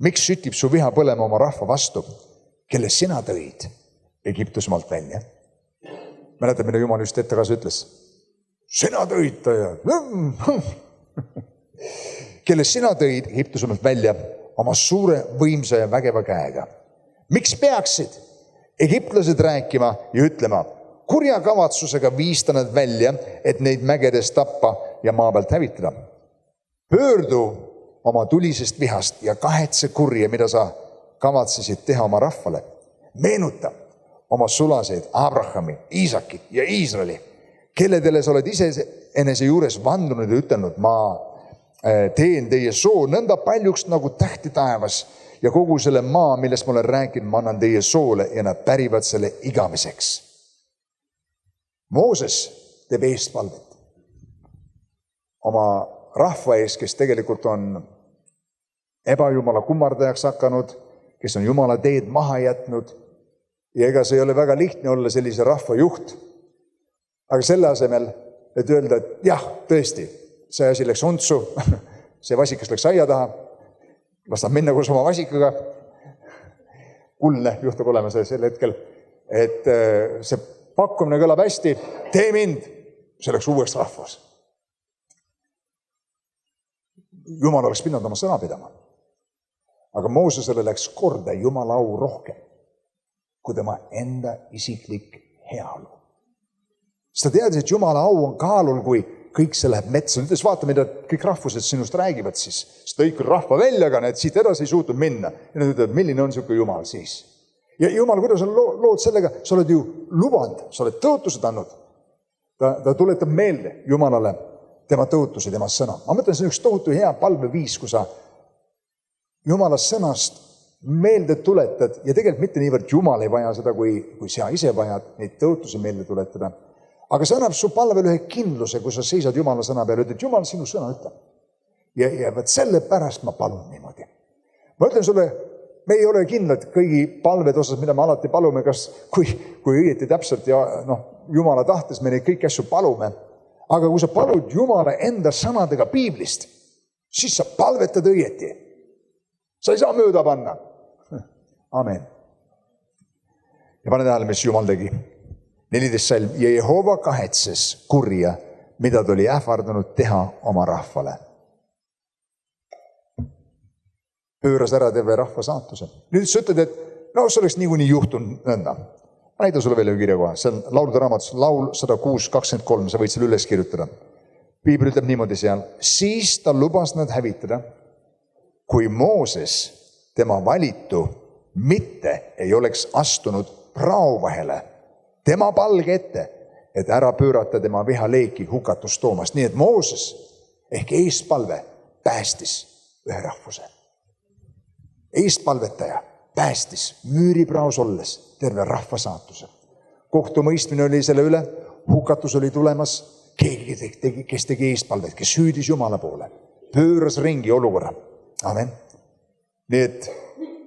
miks sütib su viha põlema oma rahva vastu, kelle sina tõid Egiptuse maalt välja? Mäletad, mida Jumal just ette kaasa ütles? Sina tõid ta ja... kelle sina tõid Egiptuse maalt välja oma suure, võimsa ja vägeva käega. Miks peaksid egiptlased rääkima ja ütlema, kurja kavatsusega viista nad välja, et neid mägedes tappa ja maa pealt hävitada? Pöördu oma tulisest vihast ja kahetse kurje, mida sa kavatsesid teha oma rahvale. Meenuta oma sulaseid Abrahami, Iisakit ja Iisraeli, kelledele sa oled ise enese juures vandunud ja ütelnud, ma teen teie soo nõnda paljuks nagu tähti taevas ja kogu selle maa, millest ma olen rääkinud, ma annan teie soole ja nad pärivad selle igaveseks. Mooses teeb eestpalvet oma rahva ees, kes tegelikult on ebajumala kummardajaks hakanud, kes on Jumala teed maha jätnud ja ega see ei ole väga lihtne olla sellise rahva juht. Aga selle asemel, et öelda, et jah, tõesti, see asi läks untsu, see vasikas läks aia taha, las ta minna koos oma vasikaga. Kuldne juhtub olema see sel hetkel, et see pakkumine kõlab hästi, tee mind, see läks uueks rahvas. Jumal oleks pidanud oma sõna pidama. Aga Moosesele läks korda Jumala au rohkem kui tema enda isiklik heaolu. Sest ta teadis, et Jumala au on kaalul, kui kõik see läheb metsa. Nüüd vaata, mida kõik rahvused sinust räägivad siis. Sest tõid küll rahva välja, aga need siit edasi ei suutnud minna. Ja nad ütlevad, milline on niisugune Jumal siis? Ja Jumal, kuidas on lood sellega? Sa oled ju lubanud, sa oled tõotused andnud. Ta tuletab meelde Jumalale tema tõotusi, tema sõna. Ma mõtlen, see on üks tohutu hea palveviis, kui sa Jumala sõnast meelde tuletad ja tegelikult mitte niivõrd Jumal ei vaja seda, kui sa ise vajad neid tõotusi meelde tuletada. Aga see annab su palvel ühe kindluse, kui sa seisad Jumala sõna peale, ütled, Jumal sinu sõna ütleb. Ja võt selle pärast ma palun niimoodi. Ma ütlen sulle, me ei ole kindlad kõigi palved osas, mida me alati palume, kas kui õieti täpselt ja Jumala tahtes me neid kõiki asju palume. Aga kui sa palud Jumala enda sõnadega piiblist, siis sa palvetad õieti. Sa ei saa mööda panna. Amen. Ja pane tähele, mis Jumal tegi. 14 salm. Ja Jehova kahetses kurja, mida ta oli ähvardanud teha oma rahvale. Pööras ära terve rahva saatuse. Nüüd sa ütled, et see oleks niikuinii juhtunud nõnda. Ma näitan sulle veel kirjakoha. See on laulude raamatus laul 106:23. Sa võid selle üles kirjutada. Piibel ütleb niimoodi seal. Siis ta lubas nad hävitada, kui Mooses, tema valitu, mitte ei oleks astunud prao vahele, tema palge ette, et ära pöörata tema vihaleeki hukatust toomast. Nii et Mooses ehk eestpalve päästis ühe rahvuse. Eestpalvetaja päästis müüripraos olles terve rahva saatuse. Kohtumõistmine oli selle üle, hukatus oli tulemas, keegi, kes tegi eestpalvet, kes hüüdis Jumala poole, pööras ringi olukorra. Amen. Nii et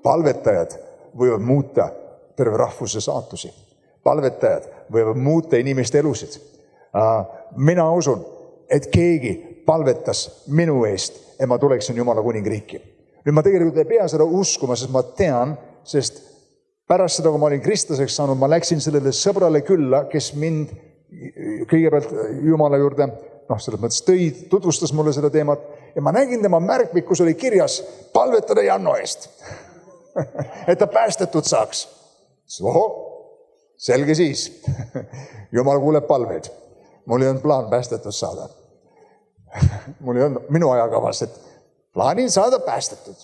palvetajad võivad muuta terve rahvuse saatusi. Palvetajad võivad muuta inimeste elusid. Mina usun, et keegi palvetas minu eest, et ma tuleksin Jumala kuningriiki. Nüüd ma tegelikult ei pea seda uskuma, sest ma tean, sest pärast seda, kui ma olin kristlaseks saanud, ma läksin sellele sõbrale külla, kes mind kõigepealt Jumala juurde, selles mõttes tutvustas mulle seda teemat ja ma nägin tema märkmik, kus oli kirjas palvetada Janno eest, et ta päästetud saaks. Oho, selge siis. Jumal kuuleb palveid. Mul ei olnud plaan päästetud saada. Mul ei olnud minu ajakavas, et plaanin saada päästetud.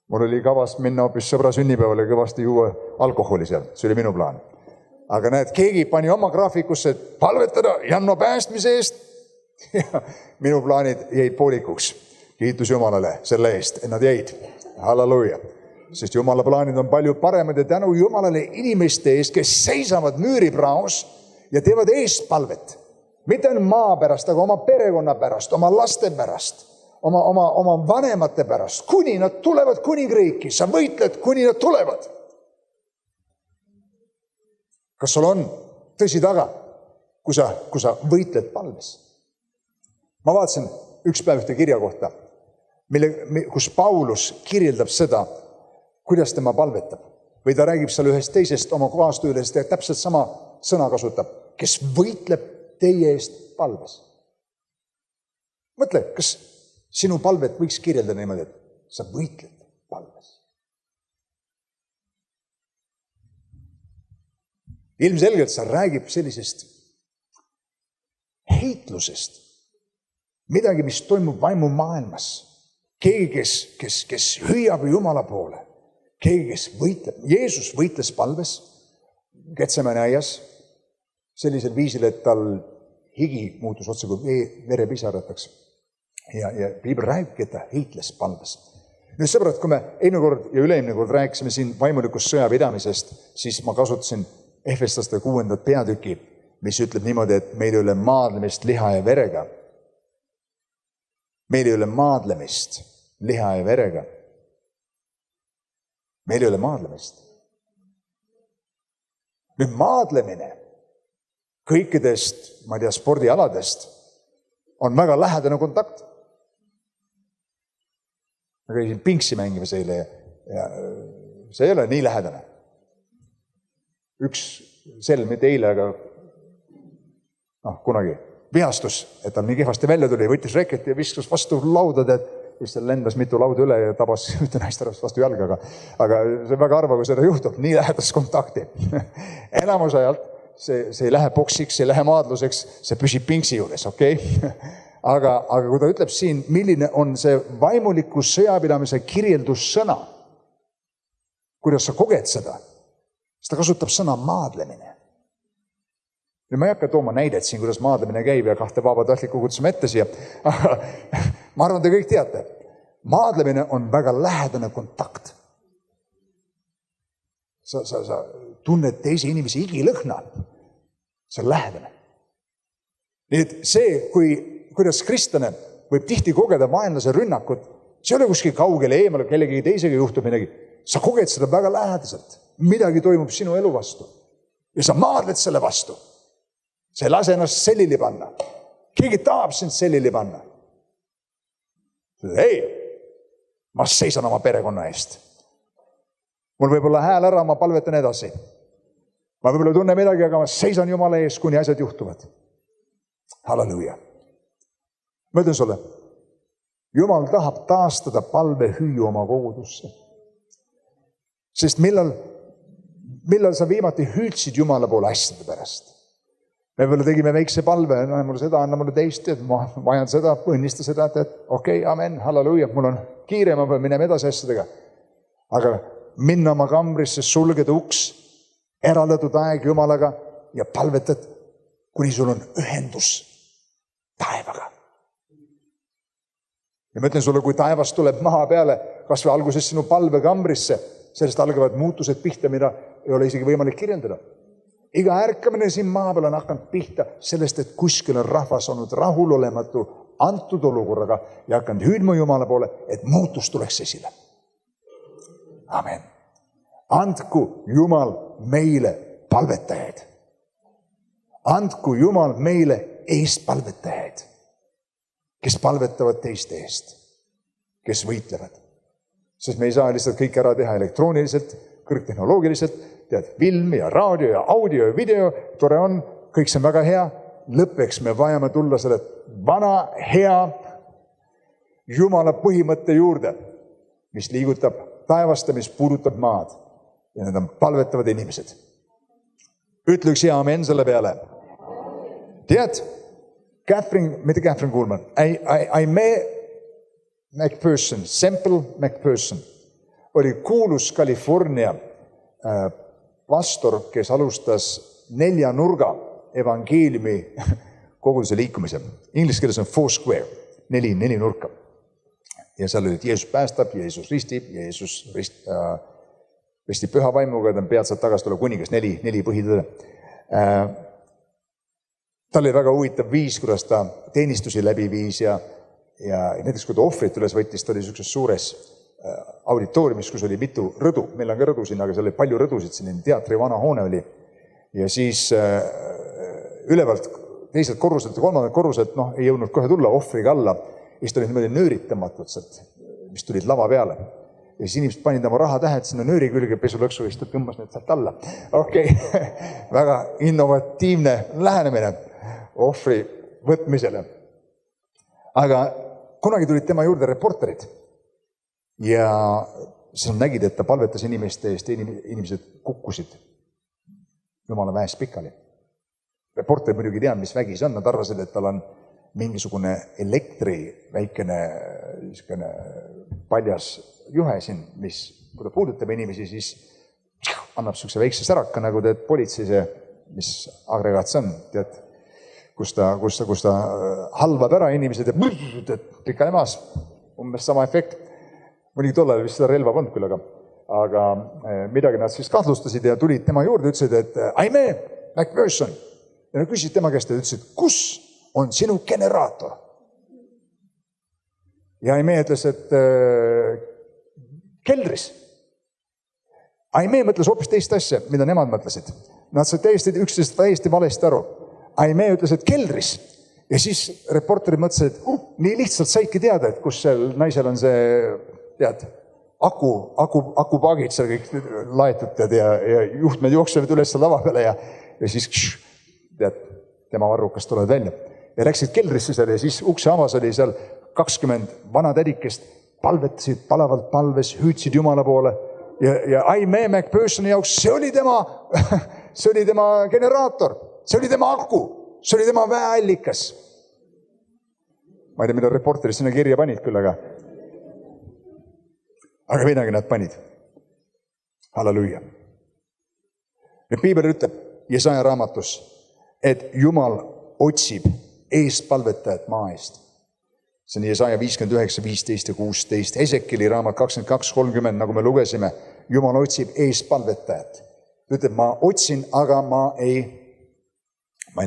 Mul oli kavas minna hoopis sõbra sünnipäevale kõvasti juua alkoholi seal. See oli minu plaan. Aga näed, keegi pani oma graafikusse, et palvetada Janno päästmise eest. Ja minu plaanid jäid poolikuks. Kiitus Jumalale selle eest, et nad jäid. Halleluja. Sest Jumala plaanid on palju paremad ja tänu Jumalale inimeste eest, kes seisavad müüripraos ja teevad eestpalvet. Mitte ainult maa pärast, aga oma perekonna pärast, oma laste pärast, oma vanemate pärast. Kuni nad tulevad kuningriiki, sa võitled, kuni nad tulevad. Kas sul on tõsi taga, kui sa võitled palves? Ma vaatasin üks päev ühte kirja kohta, kus Paulus kirjeldab seda, kuidas tema palvetab. Või ta räägib seal ühest teisest oma kaastöölest ja täpselt sama sõna kasutab, kes võitleb teie eest palves. Mõtle, kas sinu palvet võiks kirjeldada niimoodi, et sa võitled palves. Ilmselgelt sa räägib sellisest heitlusest, midagi, mis toimub vaimu maailmas. Keegi, kes hüüab Jumala poole, keegi, kes võitleb. Jeesus võitles palves Getsemane aias sellisel viisil, et tal higi muutus otse kui verepisarataks. Ja Piibel räägib, et ta heitles palves. Nüüd sõbrad, kui me eelmine kord ja üleimne kord rääkisime siin vaimulikust sõjapidamisest, siis ma kasutasin Efeslaste 6. peatüki, mis ütleb niimoodi, et meil ei ole maadlemist liha ja verega. Meil ei ole maadlemist liha ja verega. Meil ei ole maadlemist. Nüüd maadlemine kõikidest, ma ei tea, spordialadest on väga lähedane kontakt. Ma käisin pingsi mängimas eile ja see ei ole nii lähedane. Üks selm, mitte eile, aga kunagi vihastus, et tal nii kehvasti välja tuli, võttis reketi ja viskas vastu laudade, et seal lendas mitu lauda üle ja tabas ühte naisterast vastu jalga, aga see on väga harva, kui seda juhtub, nii lähedast kontakti. Enamus ajalt see ei lähe boksiks, see ei lähe maadluseks, see püsib pingsi juures, okei? Aga kui ta ütleb siin, milline on see vaimuliku sõjapidamise kirjeldussõna, kuidas sa koged seda, siis ta kasutab sõna maadlemine. Ja ma ei hakka tooma näidet siin, kuidas maadlemine käib ja kahte vabatahtlikku kutsume ette siia. Ma arvan, te kõik teate. Maadlemine on väga lähedane kontakt. Sa tunned teise inimese igilõhna. See on lähedane. Nii et see, kuidas kristlane võib tihti kogeda vaenlase rünnakut, see ei ole kuskil kaugele eemale, kellegi teisega juhtub midagi. Sa koged seda väga lähedaselt. Midagi toimub sinu elu vastu. Ja sa maadled selle vastu. Sa ei lase ennast sellili panna. Keegi tahab sind sellili panna. Ei, ma seisan oma perekonna eest. Mul võib olla hääl ära, ma palvetan edasi. Ma võib-olla tunne midagi, aga ma seisan Jumala ees, kuni asjad juhtuvad. Halleluja. Ma ütlen sulle, Jumal tahab taastada palvehüüu oma kogudusse. Sest millal sa viimati hüüdsid Jumala poole asjade pärast? Me võib-olla tegime väikse palve, mulle seda, anna mulle teist, et ma vajan seda, õnnista seda, et okei, amen, halleluja, mul on kiire, ma pean minema edasi asjadega. Aga minna oma kambrisse, sulgeda uks, eraldatud aeg Jumalaga ja palvetad, kuni sul on ühendus taevaga. Ja ma ütlen sulle, kui taevas tuleb maha peale, kas või alguses sinu palvekambrisse, sellest algavad muutused pihta, mida ei ole isegi võimalik kirjeldada. Iga ärkamine siin maa peal on hakanud pihta sellest, et kuskil on rahvas olnud rahulolematu antud olukorraga ja hakanud hüüdma Jumala poole, et muutus tuleks esile. Amen. Andku Jumal meile palvetajaid. Andku Jumal meile eestpalvetajaid, kes palvetavad teiste eest, kes võitlevad. Sest me ei saa lihtsalt kõik ära teha elektrooniliselt, kõrgtehnoloogiliselt, tead, film ja raadio ja audio ja video, tore on, kõik see on väga hea. Lõppeks me vajame tulla selle vana, hea Jumala põhimõtte juurde, mis liigutab taevast ja mis puudutab maad. Ja need on palvetavad inimesed. Ütle üks hea amen selle peale. Tead, mitte Catherine Kuhlman, Aimee McPherson, Semple McPherson, oli kuulus California pastor, kes alustas 4 nurga evangeeliumi koguduse liikumise. Inglise keeles on 4 square, 4 nurka. Ja seal olid Jeesus päästab, Jeesus ristib, Jeesus ristib püha vaimuga, ta on peatselt tagasi tuleb kuningas, 4 põhitõde. Tal oli väga huvitav viis, kuidas ta teenistusi läbi viis ja näiteks kui ta ohvrit üles võttis, ta oli sellises suures auditooriumis, kus oli mitu rõdu. Meil on ka rõdu siin, aga seal oli palju rõdusid, selline teatri vana hoone oli. Ja siis ülevalt teiselt korruselt ja 3. korruselt, ei jõudnud kohe tulla ohvriga alla. Ja siis ta oli niimoodi nööritamatud, mis tulid lava peale. Ja siis inimesed panid oma rahatähed sinna nööri külge pesulõksu ja siis ta tõmbas need sealt alla. Okei, väga innovatiivne lähenemine ohvri võtmisele. Aga kunagi tulid tema juurde reporterid ja siis nägid, et ta palvetas inimeste eest ja inimesed kukkusid Jumala väest pikali. Reporter muidugi teab, mis vägi see on, nad arvasid, et tal on mingisugune elektri väikene paljas juhe siin, mis kui ta puudutab inimesi, siis annab sellise väikse säraka, nagu teed politseis, mis agregaat see on, tead, kus ta halvab ära inimesed ja pikali maas, umbes sama efekt. Mõnigi tollal vist seda relva polnud küll, aga midagi nad siis kahtlustasid ja tulid tema juurde, ütlesid, et Aimee McPherson. Ja nad küsisid tema käest ja ütlesid, kus on sinu generaator? Ja Aimee ütles, et keldris. Aimee mõtles hoopis teist asja, mida nemad mõtlesid. Nad said üksteisest täiesti valesti aru. Aimee ütles, et keldris. Ja siis reporterid mõtlesid, et nii lihtsalt saidki teada, et kus seal naisel on see, tead, akupaagid seal kõik laetud ja juhtmed jooksevad üles lava peale ja siis tead, tema varrukas tulevad välja. Ja läksid keldrisse seal ja siis ukse avas oli seal 20 vana tädikest, palvetasid palavalt palves, hüüdsid Jumala poole ja Aimee McPhersoni jaoks see oli tema generaator, see oli tema aku, see oli tema väeallikas. Ma ei tea, mida reporterid sinna kirja panid küll, aga midagi nad panid. Halleluja. Ja Piibel ütleb Jesaja raamatus, et Jumal otsib eestpalvetajat maa eest. See on Jesaja 59, 15 ja 16. Ezekieli raamat 22, 30, nagu me lugesime, Jumal otsib eespalvetajat. Ta ütleb, ma otsin, aga ma ei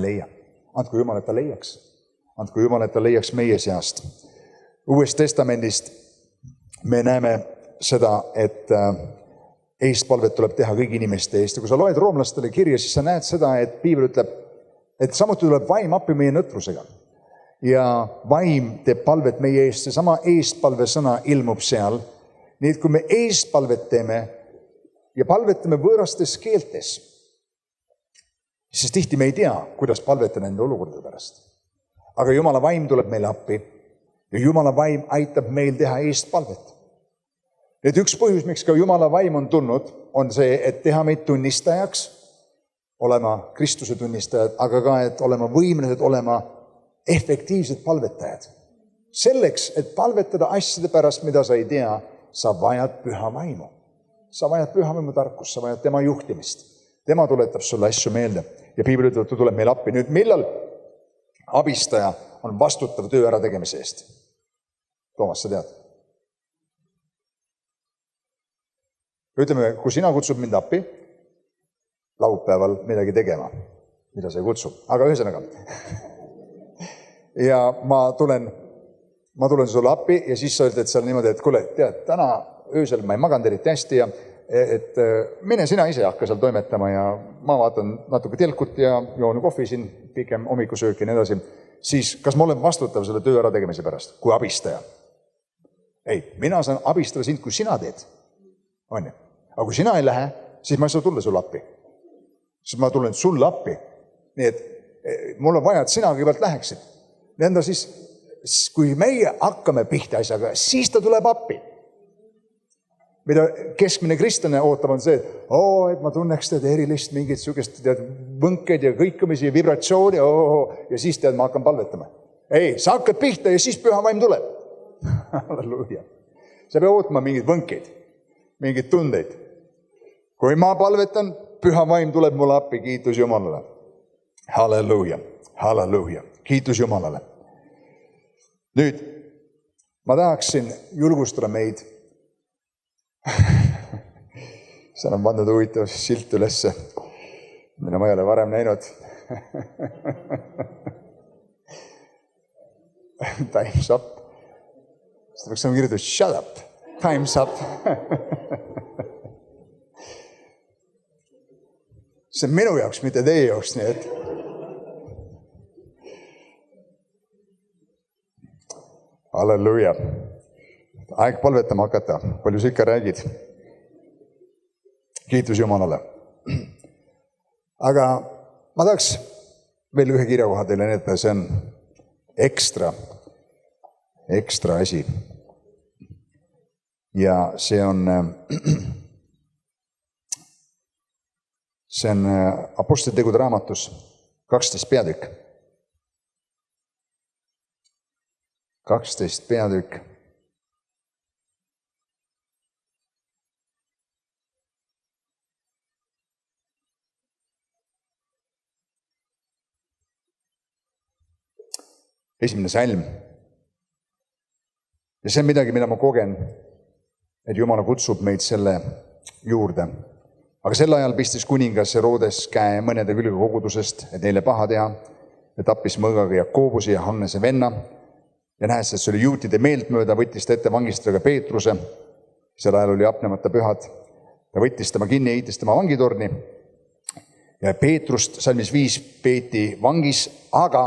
leia. Andku Jumal, et ta leiaks. Andku Jumal, et ta leiaks meie seast. Uuest testamendist me näeme seda, et eespalvet tuleb teha kõigi inimeste eest. Ja kui sa loed roomlastele kirja, siis sa näed seda, et Piibel ütleb, et samuti tuleb vaim appi meie nõtrusega. Ja vaim teeb palvet meie eest. Seesama eespalve sõna ilmub seal. Nii et kui me eespalvet teeme ja palvetame võõrastes keeltes, siis tihti me ei tea, kuidas palvetada nende olukordade pärast. Aga Jumala vaim tuleb meile appi ja Jumala vaim aitab meil teha eespalvet. Nüüd üks põhjus, miks ka Jumala vaim on tulnud, on see, et teha meid tunnistajaks, olema Kristuse tunnistajad, aga ka, et olema võimelised, olema efektiivsed palvetajad. Selleks, et palvetada asjade pärast, mida sa ei tea, sa vajad püha vaimu. Sa vajad püha vaimu tarkust, sa vajad tema juhtimist. Tema tuletab sulle asju meelde ja Piibel ütleb, et tuleb meil appi. Nüüd, millal abistaja on vastutav töö ära tegemise eest? Toomas, sa tead? Ütleme, kui sina kutsud mind appi laupäeval midagi tegema, mida sa ei kutsu, aga ühesõnaga. Ja ma tulen sulle appi ja siis sa ütled seal niimoodi, et kuule, tead, täna öösel ma ei maganud eriti hästi ja et mine sina ise hakka seal toimetama ja ma vaatan natuke telkut ja joon kohvi siin, pikem hommikusöök ja nii edasi. Siis kas ma olen vastutav selle töö ära tegemise pärast kui abistaja? Ei, mina saan abistada sind, kui sina teed. On ju? Aga kui sina ei lähe, siis ma ei saa tulla sulle appi. Siis ma tulen sulle appi. Nii et mul on vaja, et sina kõigepealt läheksid. Nõnda siis, kui meie hakkame pihta asjaga, siis ta tuleb appi. Mida keskmine kristlane ootab on see, et ma tunneks tead erilist mingit sugust võnked ja kõikumisi ja vibratsiooni ja siis tead, ma hakkan palvetama. Ei, sa hakkad pihta ja siis püha vaim tuleb. Halleluuja. Sa pead ootama mingid võnkeid, mingid tundeid. Kui ma palvetan, püha vaim tuleb mulle appi, kiitus Jumalale. Halleluuja, halleluuja, kiitus Jumalale. Nüüd, ma tahaksin julgustada meid. Seal on pandud huvitav silt ülesse, mida ma ei ole varem näinud. Time's up. Seda peaks kirjutada, shut up, time's up. See on minu jaoks, mitte teie jaoks, nii et. Halleluuja. Aeg palvetama hakata. Palju sa ikka räägid? Kiitus Jumalale. Aga ma tahaks veel ühe kirjakoha teile näidata. See on ekstra asi. Ja see on Apostlite tegude raamatus 12 peatükk. 12 peatükk. Esimene salm. Ja see on midagi, mida ma kogen, et Jumala kutsub meid selle juurde. Aga sel ajal pistis kuningas Herodes käe mõnede külge kogudusest, et neile paha teha, ja tappis mõõgaga Jakobuse ja Hannese venna. Ja nähes, et see oli juutide meelt mööda, võttis ta ette vangistada ka Peetruse. Sel ajal oli apnemata pühad. Ta võttis tema kinni ja heitis tema vangitorni. Ja Peetrust, salmis 5, peeti vangis, aga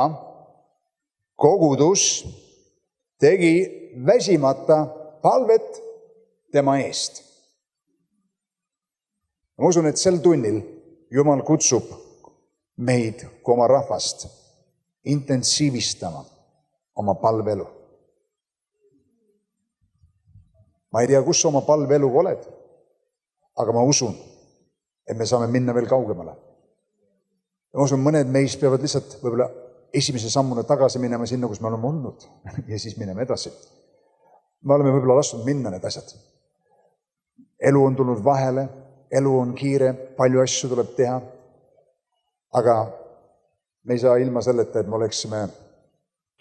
kogudus tegi väsimata palvet tema eest. Ma usun, et sel tunnil Jumal kutsub meid kui oma rahvast intensiivistama oma palvelu. Ma ei tea, kus oma palveluga oled, aga ma usun, et me saame minna veel kaugemale. Ma usun, mõned meist peavad lihtsalt võib-olla esimese sammuna tagasi minema sinna, kus me oleme olnud ja siis mineme edasi. Me oleme võib-olla lasknud minna need asjad. Elu on tulnud vahele, elu on kiire, palju asju tuleb teha, aga me ei saa ilma selleta, et me oleksime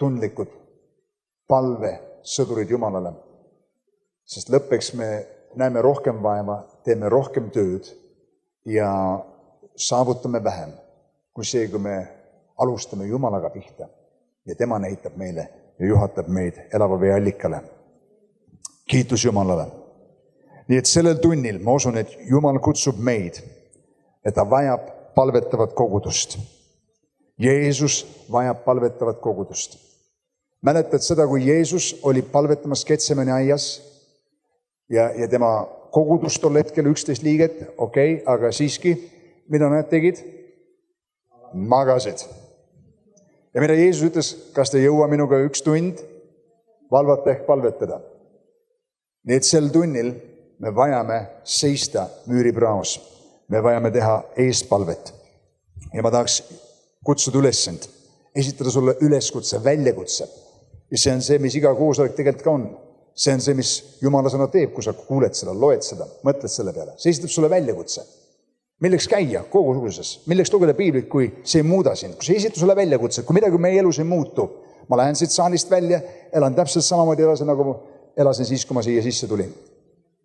tundlikud palvesõdurid Jumalale. Sest lõppeks me näeme rohkem vaeva, teeme rohkem tööd ja saavutame vähem kui see, kui me alustame Jumalaga pihta ja tema näitab meile ja juhatab meid elava vee allikale. Kiitus Jumalale. Nii et sellel tunnil ma usun, et Jumal kutsub meid, et ta vajab palvetavat kogudust. Jeesus vajab palvetavat kogudust. Mäletad seda, kui Jeesus oli palvetamas Getsemani aias ja tema kogudus tol hetkel 11 liiget, okei, aga siiski, mida nad tegid? Magasid. Ja mida Jeesus ütles, kas te jõua minuga 1 tund valvata ehk palvetada? Nii et sel tunnil me vajame seista müüripraos. Me vajame teha eestpalvet. Ja ma tahaks kutsuda üles sind, esitada sulle üleskutse, väljakutse. Ja see on see, mis iga koosolek tegelikult ka on. See on see, mis Jumala sõna teeb, kui sa kuuled seda, loed seda, mõtled selle peale. See esitab sulle väljakutse. Milleks käia koguduses? Milleks lugeda piiblit, kui see ei muuda sind? Kui see esitab sulle väljakutse, kui midagi meie elus ei muutu, ma lähen siit saalist välja, elan täpselt samamoodi edasi, nagu elasin siis, kui ma siia sisse tulin.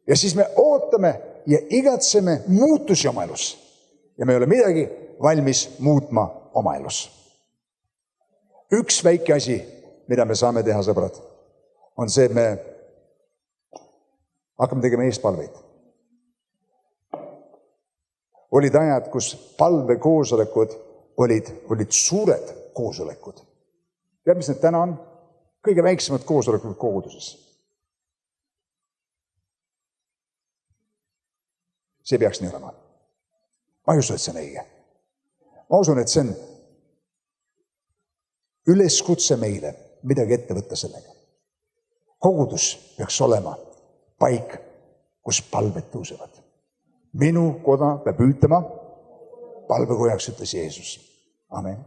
Ja siis me ootame ja igatseme muutusi oma elus. Ja me ei ole midagi valmis muutma oma elus. Üks väike asi, mida me saame teha, sõbrad, on see, et me hakkame tegema eespalveid. Olid ajad, kus palvekoosolekud olid suured koosolekud. Tead, mis need täna on? Kõige väiksemad koosolekud koguduses. See peaks nii olema. Ma ei usu, et see on õige. Ma usun, et see on üleskutse meile midagi ette võtta sellega. Kogudus peaks olema paik, kus palved tõusevad. Minu koda peab hüütama, palvekojaks ütles Jeesus. Amen.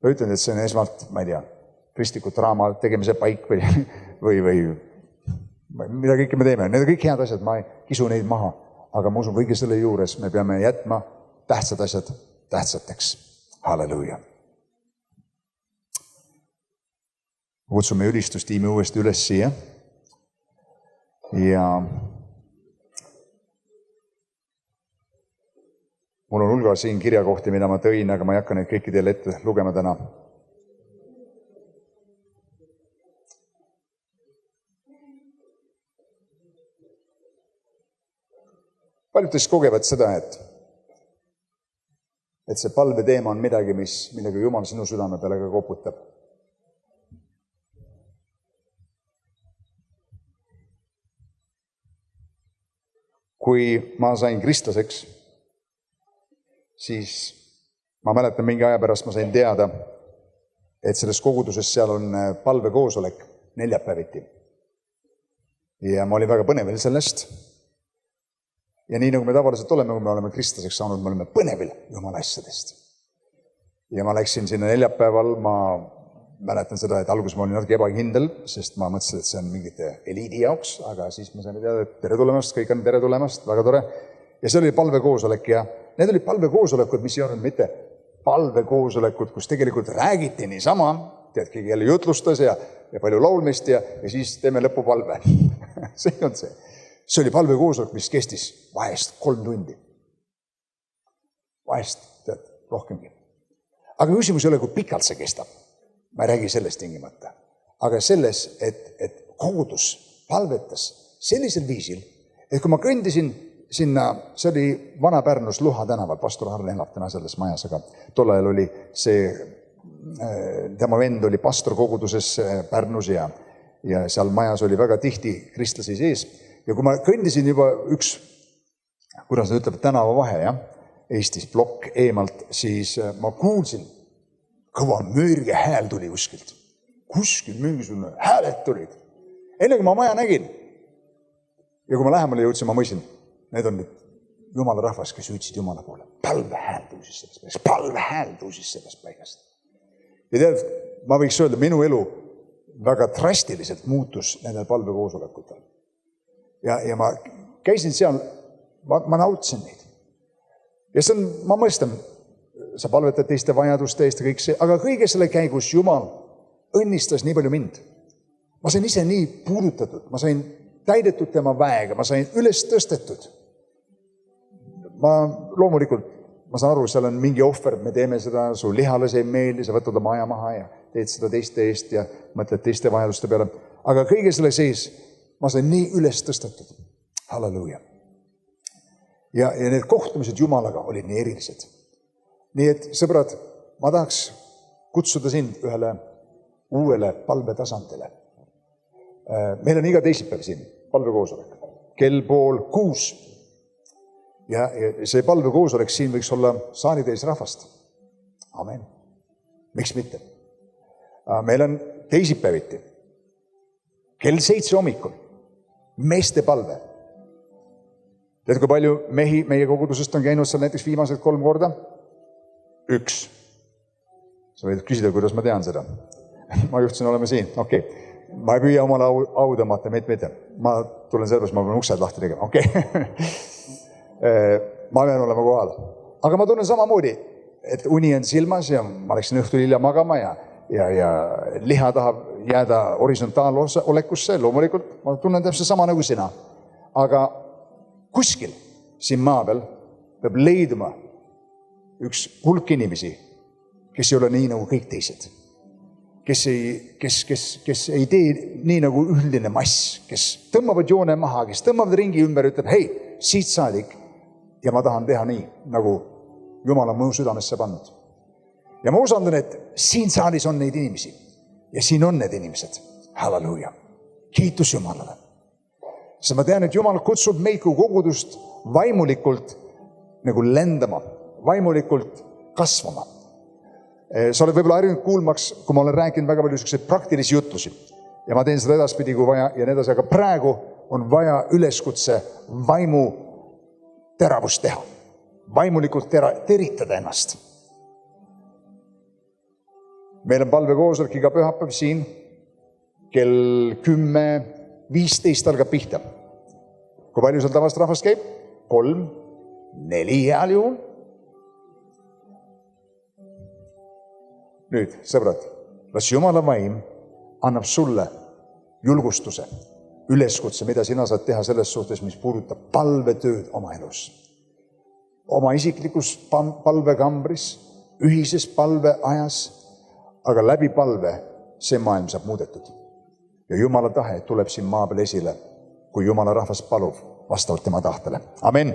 Ma ütlen, et see on esmalt, ma ei tea, kristliku draama tegemise paik või mida kõike me teeme. Need on kõik head asjad, ma ei kisu neid maha. Aga ma usun, kõige selle juures me peame jätma tähtsad asjad tähtsateks. Halleluuja. Kutsume ülistustiimi uuesti üles siia. Ja mul on hulga siin kirjakohti, mida ma tõin, aga ma ei hakka neid kõiki teile ette lugema täna. Paljud teist kogevad seda, et see palve teema on midagi, millega Jumal sinu südame peale ka koputab. Kui ma sain kristlaseks, siis ma mäletan mingi aja pärast ma sain teada, et selles koguduses seal on palvekoosolek neljapäeviti. Ja ma olin väga põnevil sellest. Ja nii nagu me tavaliselt oleme, kui me oleme kristlaseks saanud, me oleme põnevil Jumala asjadest. Ja ma läksin sinna neljapäeval, ma mäletan seda, et alguses ma olin natuke ebakindel, sest ma mõtlesin, et see on mingite eliidi jaoks, aga siis ma sain teada, et tere tulemast, kõik on tere tulemast, väga tore. Ja see oli palvekoosolek ja need olid palvekoosolekud, mis ei olnud mitte palvekoosolekud, kus tegelikult räägiti niisama, tead, keegi jälle jutlustas ja palju laulmist ja siis teeme lõpupalve. See on see. See oli palvekoosolek, mis kestis vahest 3 tundi. Vahest, tead, rohkemgi. Aga küsimus ei ole, kui pikalt see kestab. Ma ei räägi sellest tingimata. Aga selles, et kogudus palvetas sellisel viisil, et kui ma kõndisin sinna, see oli Vana-Pärnus Luha tänaval, pastor Harle elab täna selles majas, aga tol ajal oli see, tema vend oli pastor koguduses Pärnus ja seal majas oli väga tihti kristlasi sees. Ja kui ma kõndisin juba üks, kuidas nad ütlevad, tänavavahe, Eestis plokk eemalt, siis ma kuulsin, kõva mürge hääl tuli kuskilt. Kuskil mingisugune hääled tulid. Enne kui ma maja nägin ja kui ma lähemale jõudsin, ma mõisin, need on nüüd Jumala rahvas, kes hüüdsid Jumala poole. Palvehääl tõusis sellest paigast. Palvehääl tõusis sellest paigast. Ja tead, ma võiks öelda, minu elu väga drastiliselt muutus nendel palvekoosolekutel. Ja ma käisin seal, ma nautisin neid. Ja see on, ma mõistan, sa palvetad teiste vajaduste eest ja kõik see, aga kõige selle käigus Jumal õnnistas nii palju mind. Ma sain ise nii puudutatud, ma sain täidetud tema väega, ma sain üles tõstetud. Loomulikult, ma saan aru, seal on mingi ohver, me teeme seda, su lihale see ei meeldi, sa võtad oma aja maha ja teed seda teiste eest ja mõtled teiste vajaduste peale. Aga kõige selle sees ma sain nii üles tõstetud. Halleluuja. Ja need kohtumised Jumalaga olid nii erilised. Nii et, sõbrad, ma tahaks kutsuda sind ühele uuele palvetasandile. Meil on iga teisipäev siin palvekoosolek, kell 5:30. Ja see palvekoosolek siin võiks olla saalitäis rahvast. Amen. Miks mitte? Meil on teisipäeviti, kell 7 hommikul, meeste palve. Tead, kui palju mehi meie kogudusest on käinud seal näiteks viimased 3 korda? 1. Sa võid küsida, kuidas ma tean seda. Ma juhtsin olema siin. Okei. Ma ei püüa omale au tõmmata, mitte. Ma tulen sellepärast, ma pean uksed lahti tegema. Okei. Ma pean olema kohal. Aga ma tunnen samamoodi, et uni on silmas ja ma läksin õhtul hilja magama ja liha tahab jääda horisontaalolekusse. Loomulikult ma tunnen täpselt sama nagu sina. Aga kuskil siin maa peal peab leiduma üks hulk inimesi, kes ei ole nii nagu kõik teised. Kes ei tee nii nagu üldine mass, kes tõmbavad joone maha, kes tõmbavad ringi ümber, ütleb, hei, siit saadik ja ma tahan teha nii, nagu Jumal on mu südamesse pannud. Ja ma usaldan, et siin saalis on neid inimesi ja siin on need inimesed. Halleluuja. Kiitus Jumalale. Sest ma tean, et Jumal kutsub meid kui kogudust vaimulikult nagu lendama, vaimulikult kasvama. Sa oled võib-olla harjunud kuulmaks, kui ma olen rääkinud väga palju selliseid praktilisi jutusi ja ma teen seda edaspidi, kui vaja ja nii edasi, aga praegu on vaja üleskutse vaimu teravust teha, vaimulikult teritada ennast. Meil on palvekoosolek iga pühapäev siin, kell 10:15 algab pihta. Kui palju seal tavaliselt rahvast käib? 3, 4 heal juhul. Nüüd, sõbrad, las Jumala vaim annab sulle julgustuse, üleskutse, mida sina saad teha selles suhtes, mis puudutab palvetööd oma elus. Oma isiklikus palvekambris, ühises palveajas, aga läbi palve see maailm saab muudetud. Ja Jumala tahe tuleb siin maa peal esile, kui Jumala rahvas palub vastavalt tema tahtele. Amen.